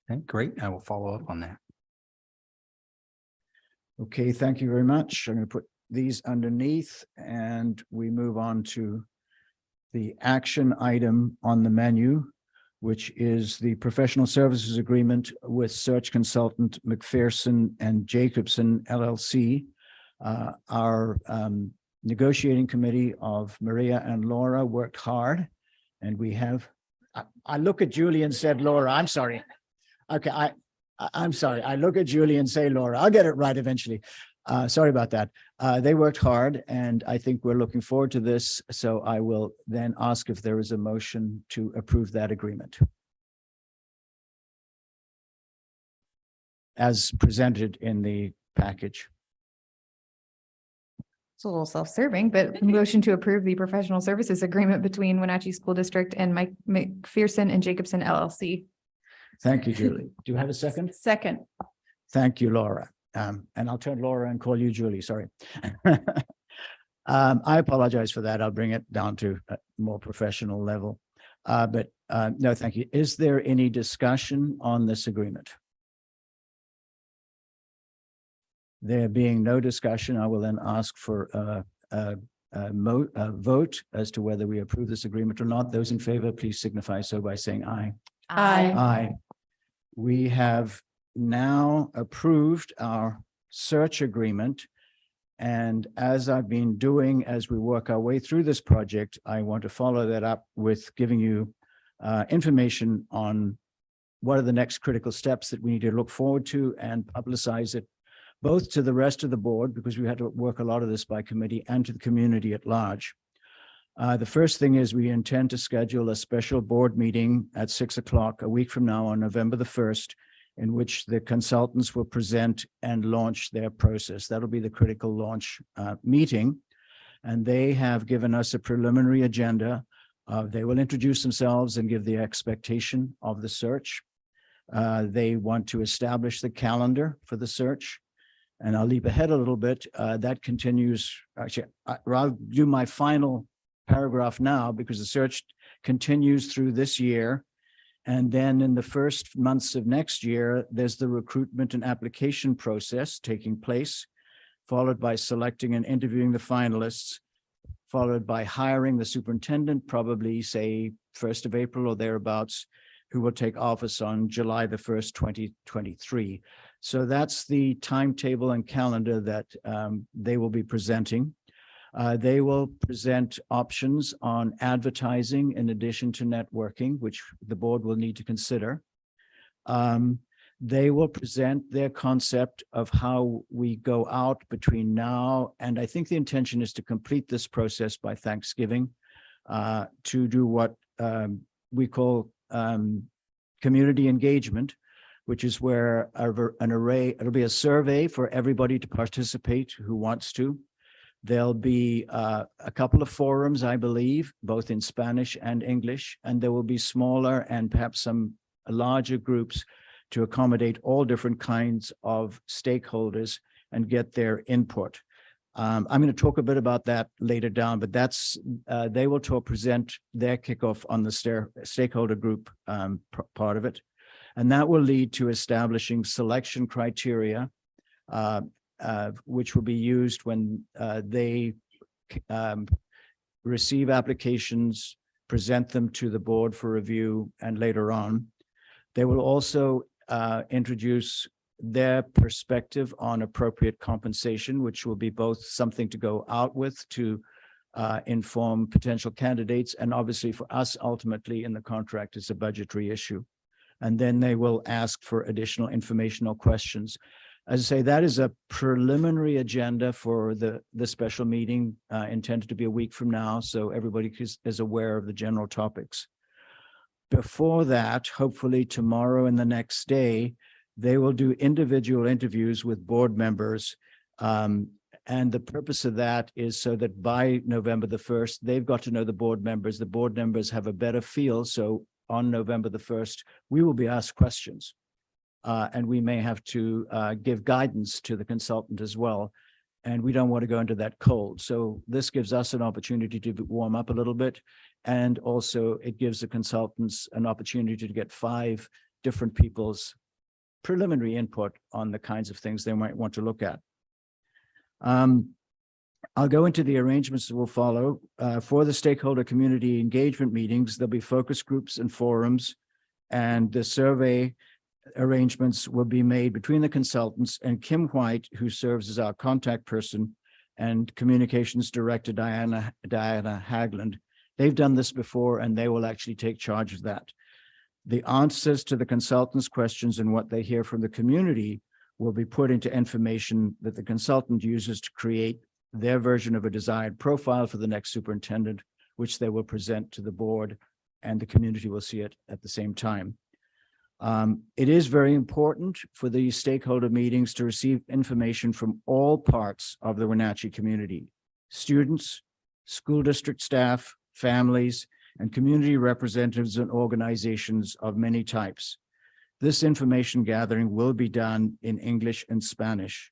Okay, great. I will follow up on that. Okay, thank you very much. I'm going to put these underneath and we move on to the action item on the menu, which is the professional services agreement with search consultant McPherson and Jacobson LLC. Our negotiating committee of Maria and Laura worked hard, and we have, I look at Julie and said, Laura, I'm sorry. Okay, I'm sorry. I look at Julie and say, Laura, I'll get it right eventually. Sorry about that. They worked hard, and I think we're looking forward to this. So I will then ask if there is a motion to approve that agreement as presented in the package. It's a little self-serving, but motion to approve the professional services agreement between Wenatchee School District and Mike McPherson and Jacobson LLC. Thank you, Julie. Do you have a second? Second. Thank you, Laura. And I'll turn Laura and call you Julie, sorry. I apologize for that. I'll bring it down to a more professional level. But no, thank you. Is there any discussion on this agreement? There being no discussion, I will then ask for a vote as to whether we approve this agreement or not. Those in favor, please signify so by saying aye. Aye. Aye. We have now approved our search agreement. And as I've been doing as we work our way through this project, I want to follow that up with giving you information on what are the next critical steps that we need to look forward to and publicize it both to the rest of the board, because we had to work a lot of this by committee, and to the community at large. The first thing is we intend to schedule a special board meeting at 6 o'clock a week from now on November the 1st, in which the consultants will present and launch their process. That'll be the critical launch meeting. And they have given us a preliminary agenda. They will introduce themselves and give the expectation of the search. They want to establish the calendar for the search. And I'll leap ahead a little bit. That continues. Actually, I'll do my final paragraph now, because the search continues through this year. And then in the first months of next year, there's the recruitment and application process taking place, followed by selecting and interviewing the finalists, followed by hiring the superintendent, probably say 1st of April or thereabouts, who will take office on July the 1st, 2023. So that's the timetable and calendar that they will be presenting. They will present options on advertising in addition to networking, which the board will need to consider. They will present their concept of how we go out between now, and I think the intention is to complete this process by Thanksgiving, to do what we call community engagement, which is where it'll be a survey for everybody to participate who wants to. There'll be a couple of forums, I believe, both in Spanish and English, and there will be smaller and perhaps some larger groups to accommodate all different kinds of stakeholders and get their input. I'm going to talk a bit about that later down, but they will present their kickoff on the stakeholder group part of it. And that will lead to establishing selection criteria, which will be used when they receive applications, present them to the board for review, and later on. They will also introduce their perspective on appropriate compensation, which will be both something to go out with to inform potential candidates, and obviously for us, ultimately in the contract, it's a budgetary issue. And then they will ask for additional informational questions. As I say, that is a preliminary agenda for the special meeting intended to be a week from now, so everybody is aware of the general topics. Before that, hopefully tomorrow and the next day, they will do individual interviews with board members. And the purpose of that is so that by November the 1st, they've got to know the board members. The board members have a better feel. So on November the 1st, we will be asked questions. And we may have to give guidance to the consultant as well. And we don't want to go into that cold. So this gives us an opportunity to warm up a little bit. And also it gives the consultants an opportunity to get 5 different people's preliminary input on the kinds of things they might want to look at. I'll go into the arrangements that will follow. For the stakeholder community engagement meetings, there'll be focus groups and forums, and the survey arrangements will be made between the consultants and Kim White, who serves as our contact person, and communications director Diana Hagland. They've done this before, and they will actually take charge of that. The answers to the consultants' questions and what they hear from the community will be put into information that the consultant uses to create their version of a desired profile for the next superintendent, which they will present to the board, and the community will see it at the same time. It is very important for these stakeholder meetings to receive information from all parts of the Wenatchee community: students, school district staff, families, and community representatives and organizations of many types. This information gathering will be done in English and Spanish.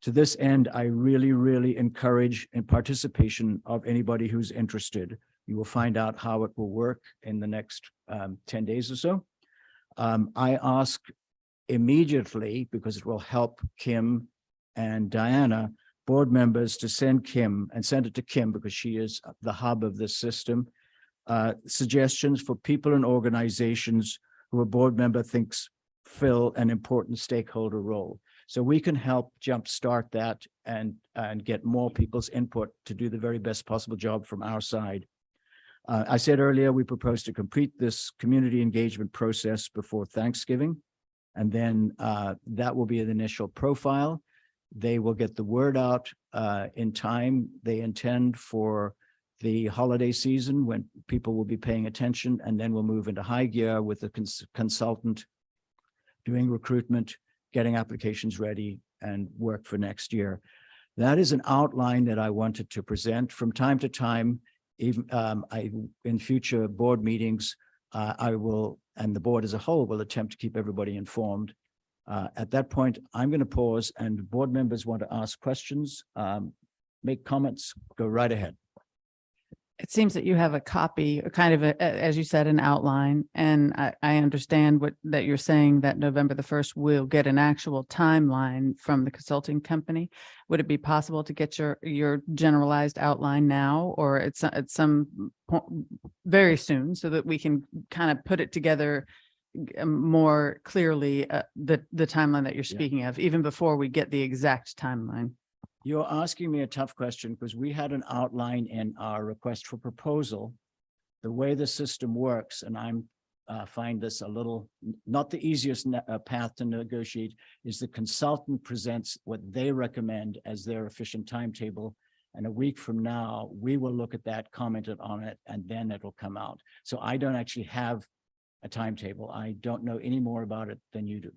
To this end, I really encourage participation of anybody who's interested. You will find out how it will work in the next 10 days or so. I ask immediately, because it will help Kim and Diana, board members, to send it to Kim because she is the hub of this system, suggestions for people and organizations who a board member thinks fill an important stakeholder role. So we can help jumpstart that and get more people's input to do the very best possible job from our side. I said earlier, we propose to complete this community engagement process before Thanksgiving, and then that will be an initial profile. They will get the word out in time. They intend for the holiday season when people will be paying attention, and then we'll move into high gear with the consultant doing recruitment, getting applications ready, and work for next year. That is an outline that I wanted to present. From time to time, even in future board meetings, I will, and the board as a whole will attempt to keep everybody informed. At that point, I'm going to pause, and board members want to ask questions, make comments, go right ahead. It seems that you have a copy, kind of, as you said, an outline, and I understand that you're saying that November the 1st will get an actual timeline from the consulting company. Would it be possible to get your generalized outline now, or at some point very soon, so that we can kind of put it together more clearly, the timeline that you're speaking of, even before we get the exact timeline? You're asking me a tough question because we had an outline in our request for proposal. The way the system works, and I'm find this a little, not the easiest path to negotiate, is the consultant presents what they recommend as their efficient timetable. And a week from now, we will look at that, commented on it, and then it'll come out. So I don't actually have a timetable. I don't know any more about it than you do.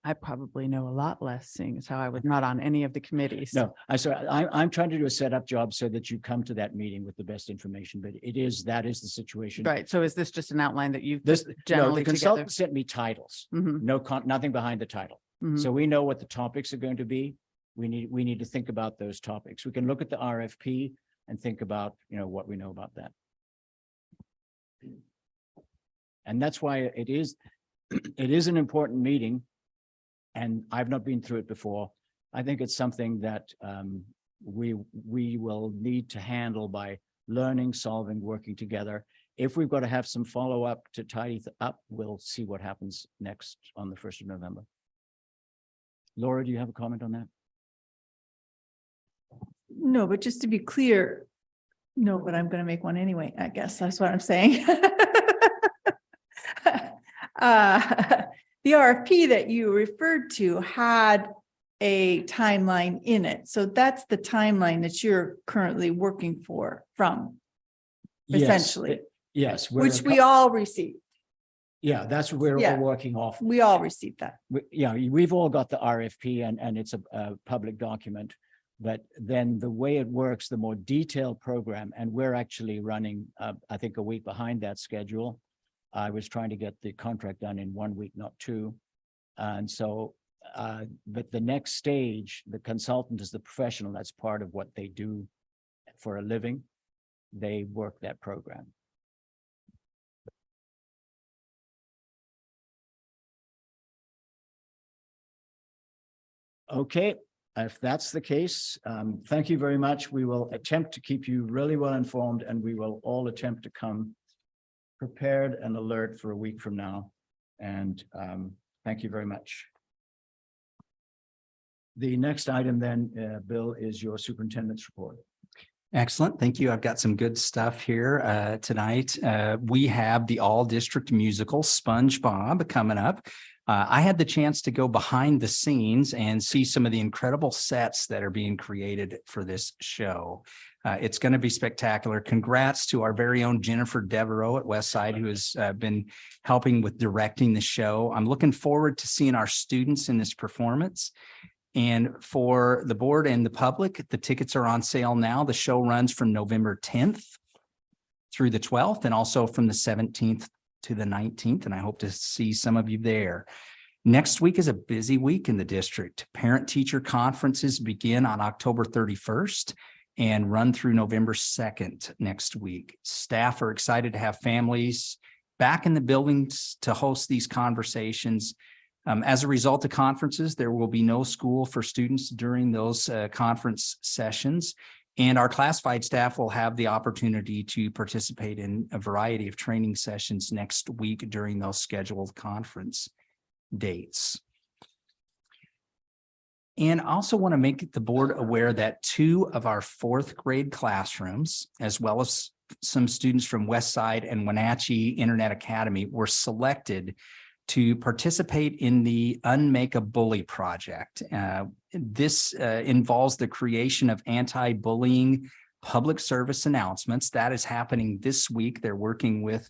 I probably know a lot less, seeing as how I was not on any of the committees. No, I'm trying to do a setup job so that you come to that meeting with the best information, but that is the situation. Right. So is this just an outline that you've This, no, generally the together? consultant sent me titles, Mhm, nothing behind the title. mhm. So we know what the topics are going to be. We need to think about those topics. We can look at the RFP and think about, what we know about that. And that's why it is an important meeting. And I've not been through it before. I think it's something that we will need to handle by learning, solving, working together. If we've got to have some follow-up to tidy up, we'll see what happens next on the 1st of November. Laura, do you have a comment on that? No, but just to be clear, no, but I'm going to make one anyway, I guess. That's what I'm saying. The RFP that you referred to had a timeline in it. So that's the timeline that you're currently working from, essentially, Yes. which we all received. Yeah, that's what we're Yeah. all working off. We all received that. We've all got the RFP and it's a public document. But then the way it works, the more detailed program, and we're actually running, I think, a week behind that schedule. I was trying to get the contract done in 1 week, not 2. And so, but the next stage, the consultant is the professional. That's part of what they do for a living. They work that program. Okay, if that's the case, thank you very much. We will attempt to keep you really well informed, and we will all attempt to come prepared and alert for a week from now. And thank you very much. The next item then, Bill, is your superintendent's report. Excellent. Thank you. I've got some good stuff here tonight. We have the all-district musical SpongeBob coming up. I had the chance to go behind the scenes and see some of the incredible sets that are being created for this show. It's going to be spectacular. Congrats to our very own Jennifer Devereaux at Westside, who has been helping with directing the show. I'm looking forward to seeing our students in this performance. And for the board and the public, the tickets are on sale now. The show runs from November 10th through the 12th, and also from the 17th to the 19th. And I hope to see some of you there. Next week is a busy week in the district. Parent-teacher conferences begin on October 31st and run through November 2nd next week. Staff are excited to have families back in the buildings to host these conversations. As a result of conferences, there will be no school for students during those conference sessions, and our classified staff will have the opportunity to participate in a variety of training sessions next week during those scheduled conference dates. And I also want to make the board aware that 2 of our 4th grade classrooms, as well as some students from Westside and Wenatchee Internet Academy, were selected to participate in the Unmake a Bully project. This involves the creation of anti-bullying public service announcements. That is happening this week. They're working with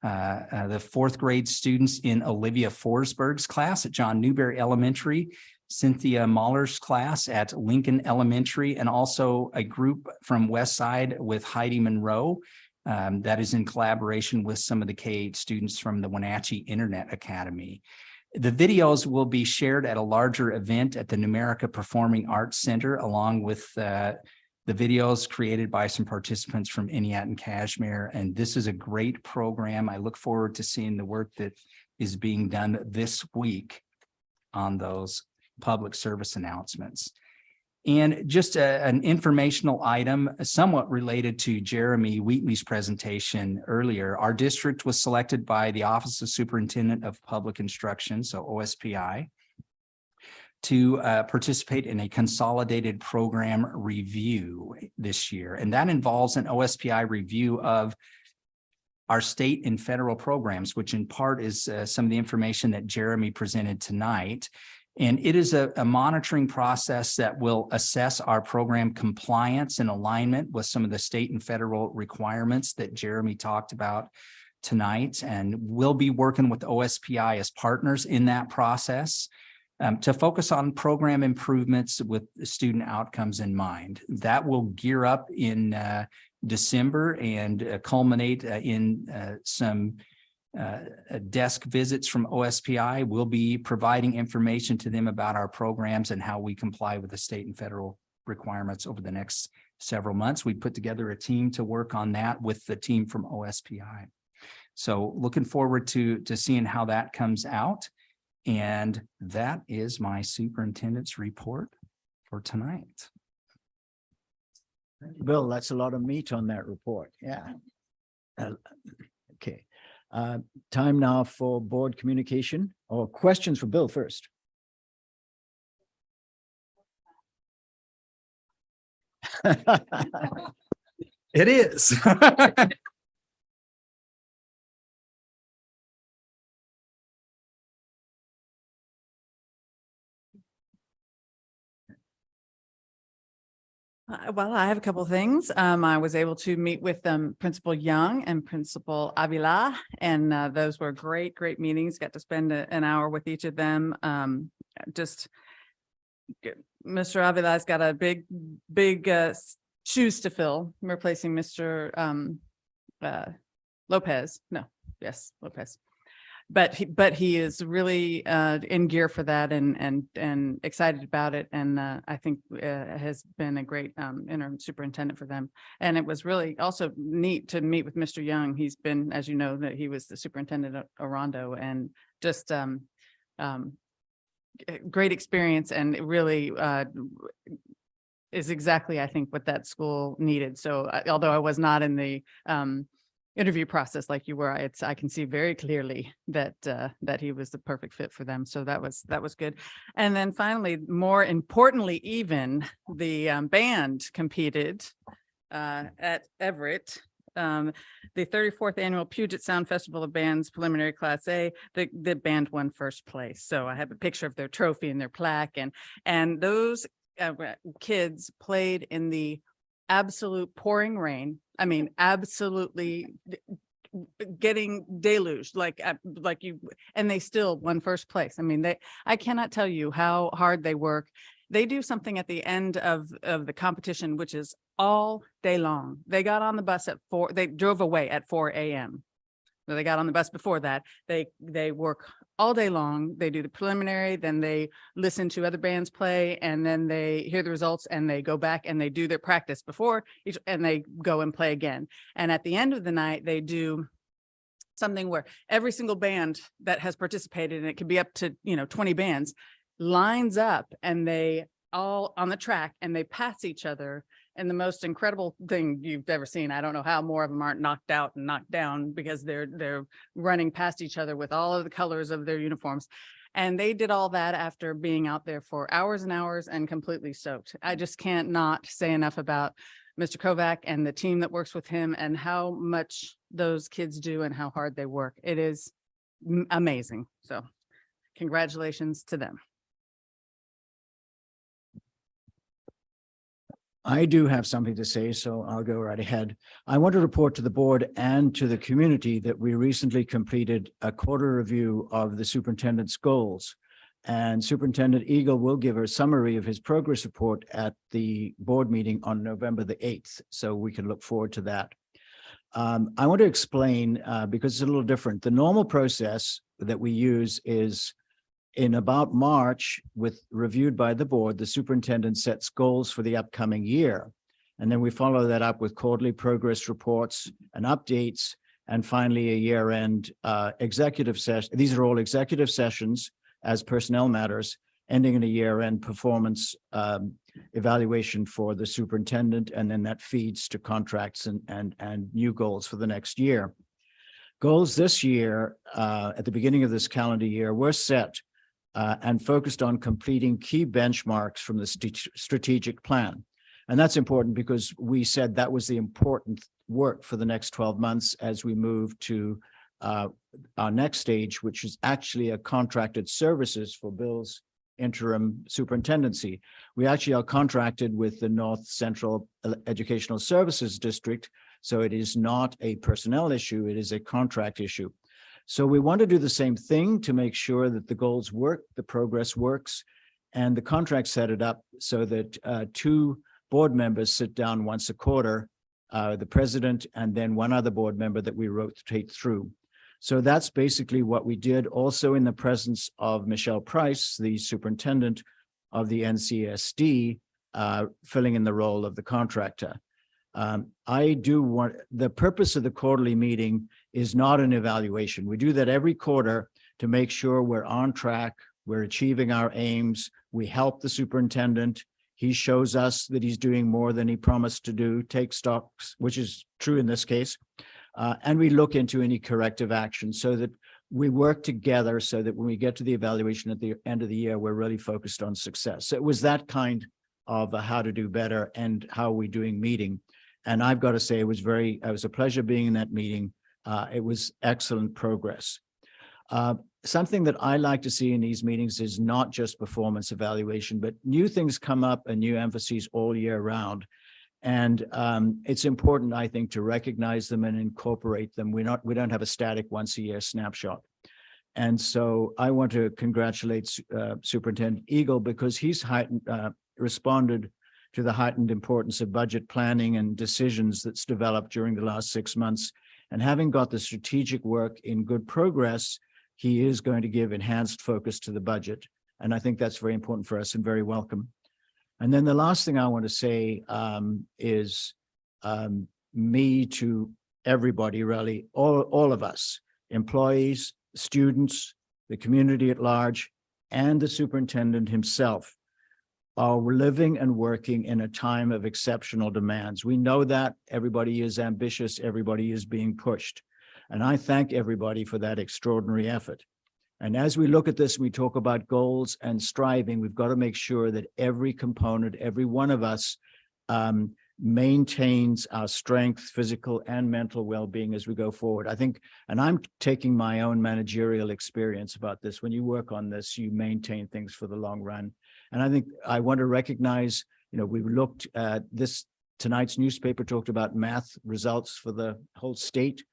the 4th grade students in Olivia Forsberg's class at John Newberry Elementary, Cynthia Mahler's class at Lincoln Elementary, and also a group from Westside with Heidi Monroe. That is in collaboration with some of the K-8 students from the Wenatchee Internet Academy. The videos will be shared at a larger event at the Numerica Performing Arts Center, along with the videos created by some participants from Iniat and Kashmir. And this is a great program. I look forward to seeing the work that is being done this week on those public service announcements. And just an informational item somewhat related to Jeremy Wheatley's presentation earlier. Our district was selected by the Office of Superintendent of Public Instruction, so OSPI, to participate in a consolidated program review this year. And that involves an OSPI review of our state and federal programs, which in part is some of the information that Jeremy presented tonight. And it is a monitoring process that will assess our program compliance and alignment with some of the state and federal requirements that Jeremy talked about tonight. And we'll be working with OSPI as partners in that process to focus on program improvements with student outcomes in mind. That will gear up in December and culminate in some desk visits from OSPI. We'll be providing information to them about our programs and how we comply with the state and federal requirements over the next several months. We put together a team to work on that with the team from OSPI. So looking forward to seeing how that comes out. And that is my superintendent's report for tonight. Bill, that's a lot of meat on that report. Yeah. Okay. Time now for board communication or questions for Bill first. It is. Well, I have a couple of things. I was able to meet with Principal Young and Principal Avila, and those were great meetings. Got to spend an hour with each of them. Mr. Avila's got a big shoes to fill, replacing Mr. Lopez. Lopez. But he is really in gear for that and excited about it. And I think has been a great interim superintendent for them. And it was really also neat to meet with Mr. Young. He's been, as you know, that he was the superintendent at Orondo, and just great experience, and it really is exactly, I think, what that school needed. So although I was not in the interview process like you were, I can see very clearly that he was the perfect fit for them. So that was good. And then finally, more importantly, even the band competed at Everett. The 34th annual Puget Sound Festival of Bands preliminary class A, the band won first place. So I have a picture of their trophy and their plaque, and those kids played in the absolute pouring rain. I mean, absolutely getting deluged, like you, and they still won first place. I mean, I cannot tell you how hard they work. They do something at the end of the competition, which is all day long. They got on the bus at 4, they drove away at 4 a.m. They got on the bus before that. They work all day long. They do the preliminary, then they listen to other bands play, and then they hear the results, and they go back and they do their practice before each, and they go and play again. And at the end of the night, they do something where every single band that has participated, and it could be up to 20 bands, lines up, and they all on the track, and they pass each other. And the most incredible thing you've ever seen, I don't know how more of them aren't knocked out and knocked down, because they're running past each other with all of the colors of their uniforms. And they did all that after being out there for hours and hours and completely soaked. I just can't not say enough about Mr. Kovac and the team that works with him, and how much those kids do and how hard they work. It is amazing. So congratulations to them. I do have something to say, so I'll go right ahead. I want to report to the board and to the community that we recently completed a quarter review of the superintendent's goals. And Superintendent Eagle will give a summary of his progress report at the board meeting on November the 8th. So we can look forward to that. I want to explain, because it's a little different. The normal process that we use is, in about March, reviewed by the board, the superintendent sets goals for the upcoming year. And then we follow that up with quarterly progress reports and updates, and finally a year-end executive session. These are all executive sessions as personnel matters, ending in a year-end performance evaluation for the superintendent, and then that feeds to contracts and new goals for the next year. Goals this year, at the beginning of this calendar year, were set and focused on completing key benchmarks from the strategic plan. And that's important because we said that was the important work for the next 12 months as we move to our next stage, which is actually a contracted services for Bill's interim superintendency. We actually are contracted with the North Central Educational Services District, so it is not a personnel issue, it is a contract issue. So we want to do the same thing to make sure that the goals work, the progress works, and the contract set it up so that 2 board members sit down once a quarter, the president and then one other board member that we rotate through. So that's basically what we did, also in the presence of Michelle Price, the superintendent of the NCSD, filling in the role of the contractor. I do want, the purpose of the quarterly meeting is not an evaluation. We do that every quarter to make sure we're on track, we're achieving our aims, we help the superintendent. He shows us that he's doing more than he promised to do, take stocks, which is true in this case. And we look into any corrective action so that we work together so that when we get to the evaluation at the end of the year, we're really focused on success. So it was that kind of a how to do better and how we're doing meeting. And I've got to say, it was a pleasure being in that meeting. It was excellent progress. Something that I like to see in these meetings is not just performance evaluation, but new things come up and new emphases all year round. And it's important, I think, to recognize them and incorporate them. We don't have a static once a year snapshot. And so I want to congratulate Superintendent Eagle because he's responded to the heightened importance of budget planning and decisions that's developed during the last 6 months. And having got the strategic work in good progress, he is going to give enhanced focus to the budget. And I think that's very important for us and very welcome. And then the last thing I want to say is me to everybody, really, all of us, employees, students, the community at large, and the superintendent himself are living and working in a time of exceptional demands. We know that everybody is ambitious, everybody is being pushed. And I thank everybody for that extraordinary effort. And as we look at this, we talk about goals and striving, we've got to make sure that every component, every one of us maintains our strength, physical and mental well-being as we go forward. I think, and I'm taking my own managerial experience about this. When you work on this, you maintain things for the long run. And I think I want to recognize, we've looked at this, tonight's newspaper talked about math results for the whole state.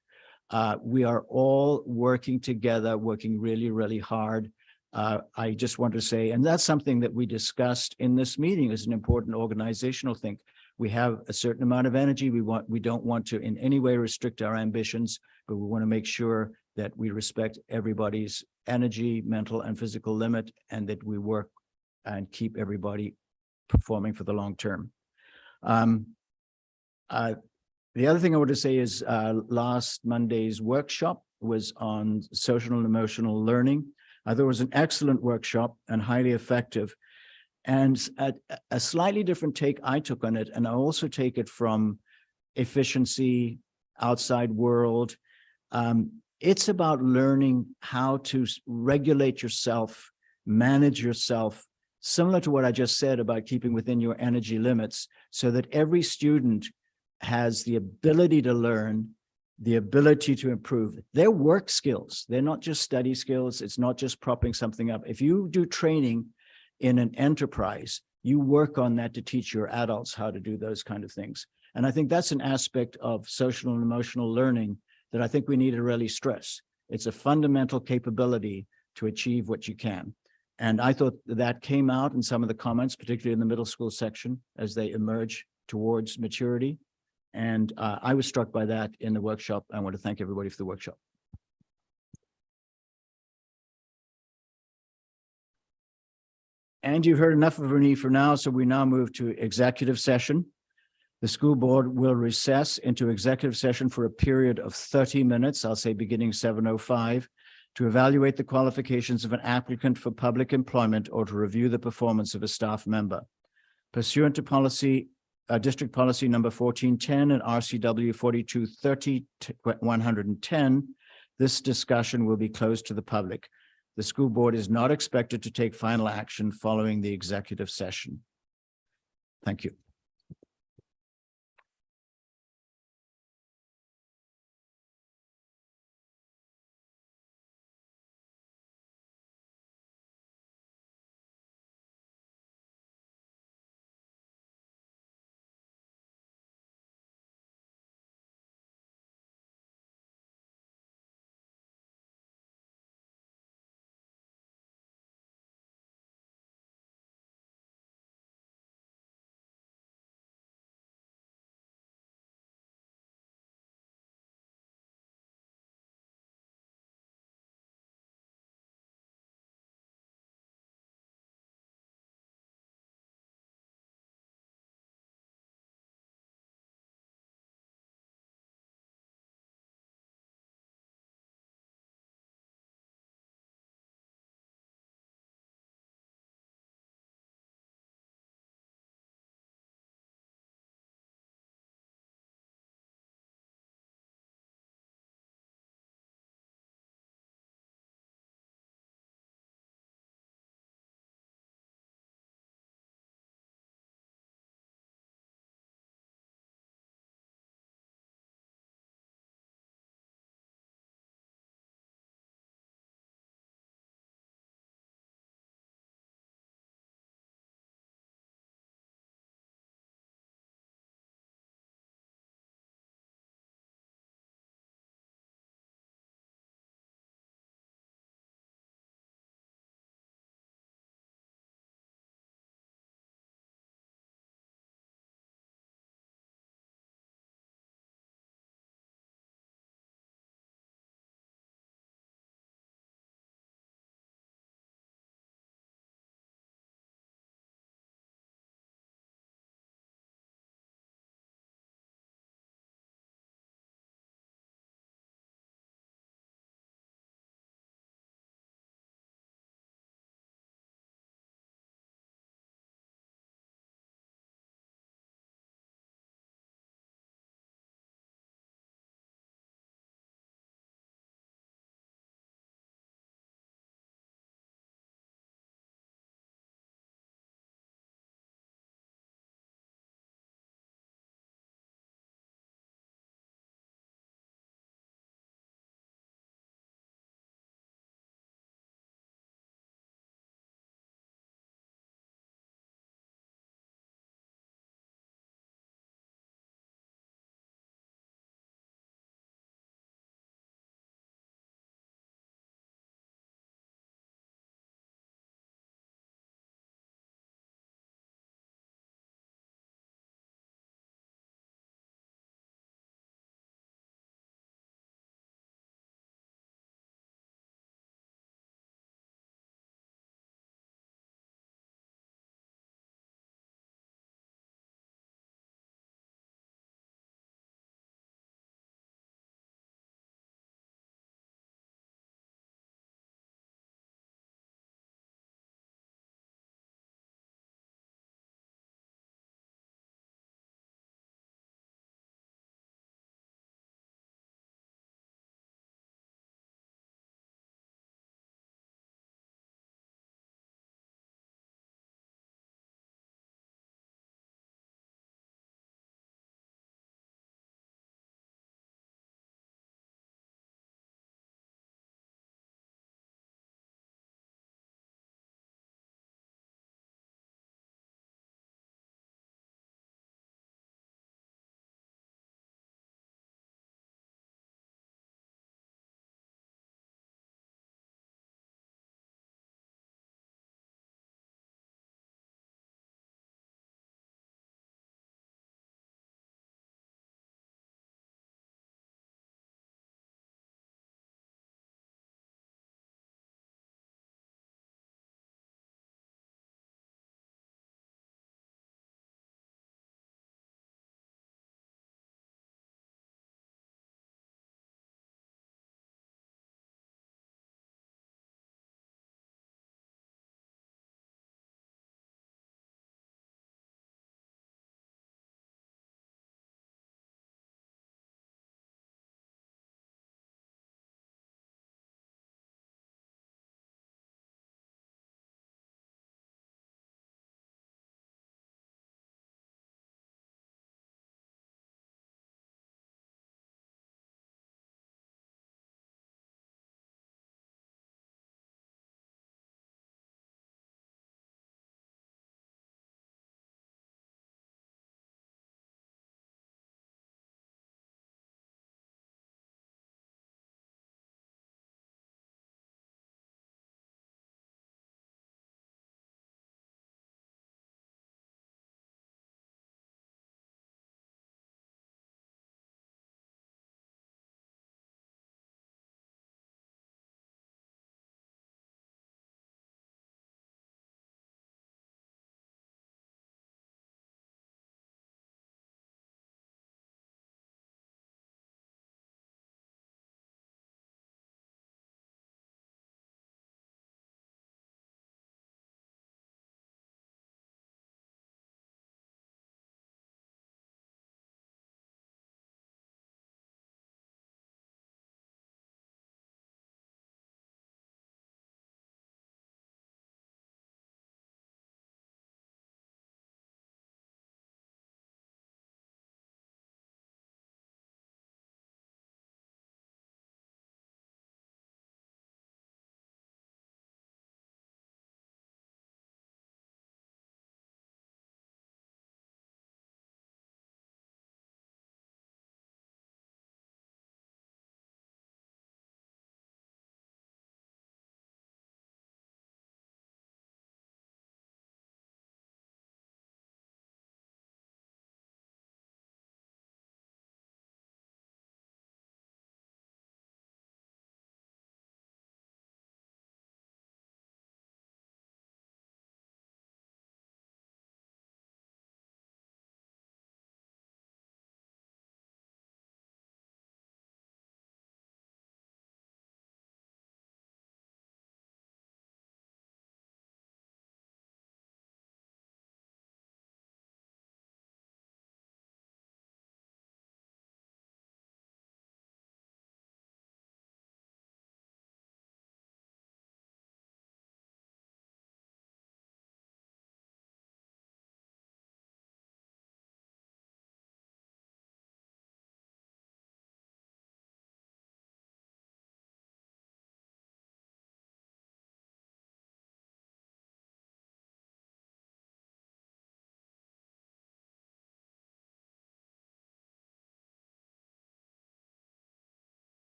We are all working together, working really, really hard. I just want to say, and that's something that we discussed in this meeting as an important organizational thing. We have a certain amount of energy. We don't want to in any way restrict our ambitions, but we want to make sure that we respect everybody's energy, mental and physical limit, and that we work and keep everybody performing for the long term. The other thing I want to say is last Monday's workshop was on social and emotional learning. I thought it was an excellent workshop and highly effective. And a slightly different take I took on it, and I also take it from efficiency, outside world. It's about learning how to regulate yourself, manage yourself, similar to what I just said about keeping within your energy limits, so that every student has the ability to learn, the ability to improve their work skills. They're not just study skills. It's not just propping something up. If you do training in an enterprise, you work on that to teach your adults how to do those kind of things. And I think that's an aspect of social and emotional learning that I think we need to really stress. It's a fundamental capability to achieve what you can. And I thought that came out in some of the comments, particularly in the middle school section, as they emerge towards maturity. And I was struck by that in the workshop. I want to thank everybody for the workshop. And you've heard enough of me for now, so we now move to executive session. The school board will recess into executive session for a period of 30 minutes, I'll say beginning 7:05, to evaluate the qualifications of an applicant for public employment or to review the performance of a staff member. Pursuant to policy, district policy number 1410 and RCW 4230-110, this discussion will be closed to the public. The school board is not expected to take final action following the executive session. Thank you.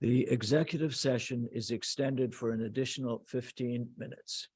The executive session is extended for an additional 15 minutes.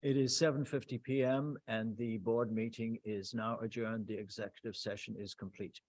It is 7:50 PM and the board meeting is now adjourned. The executive session is complete.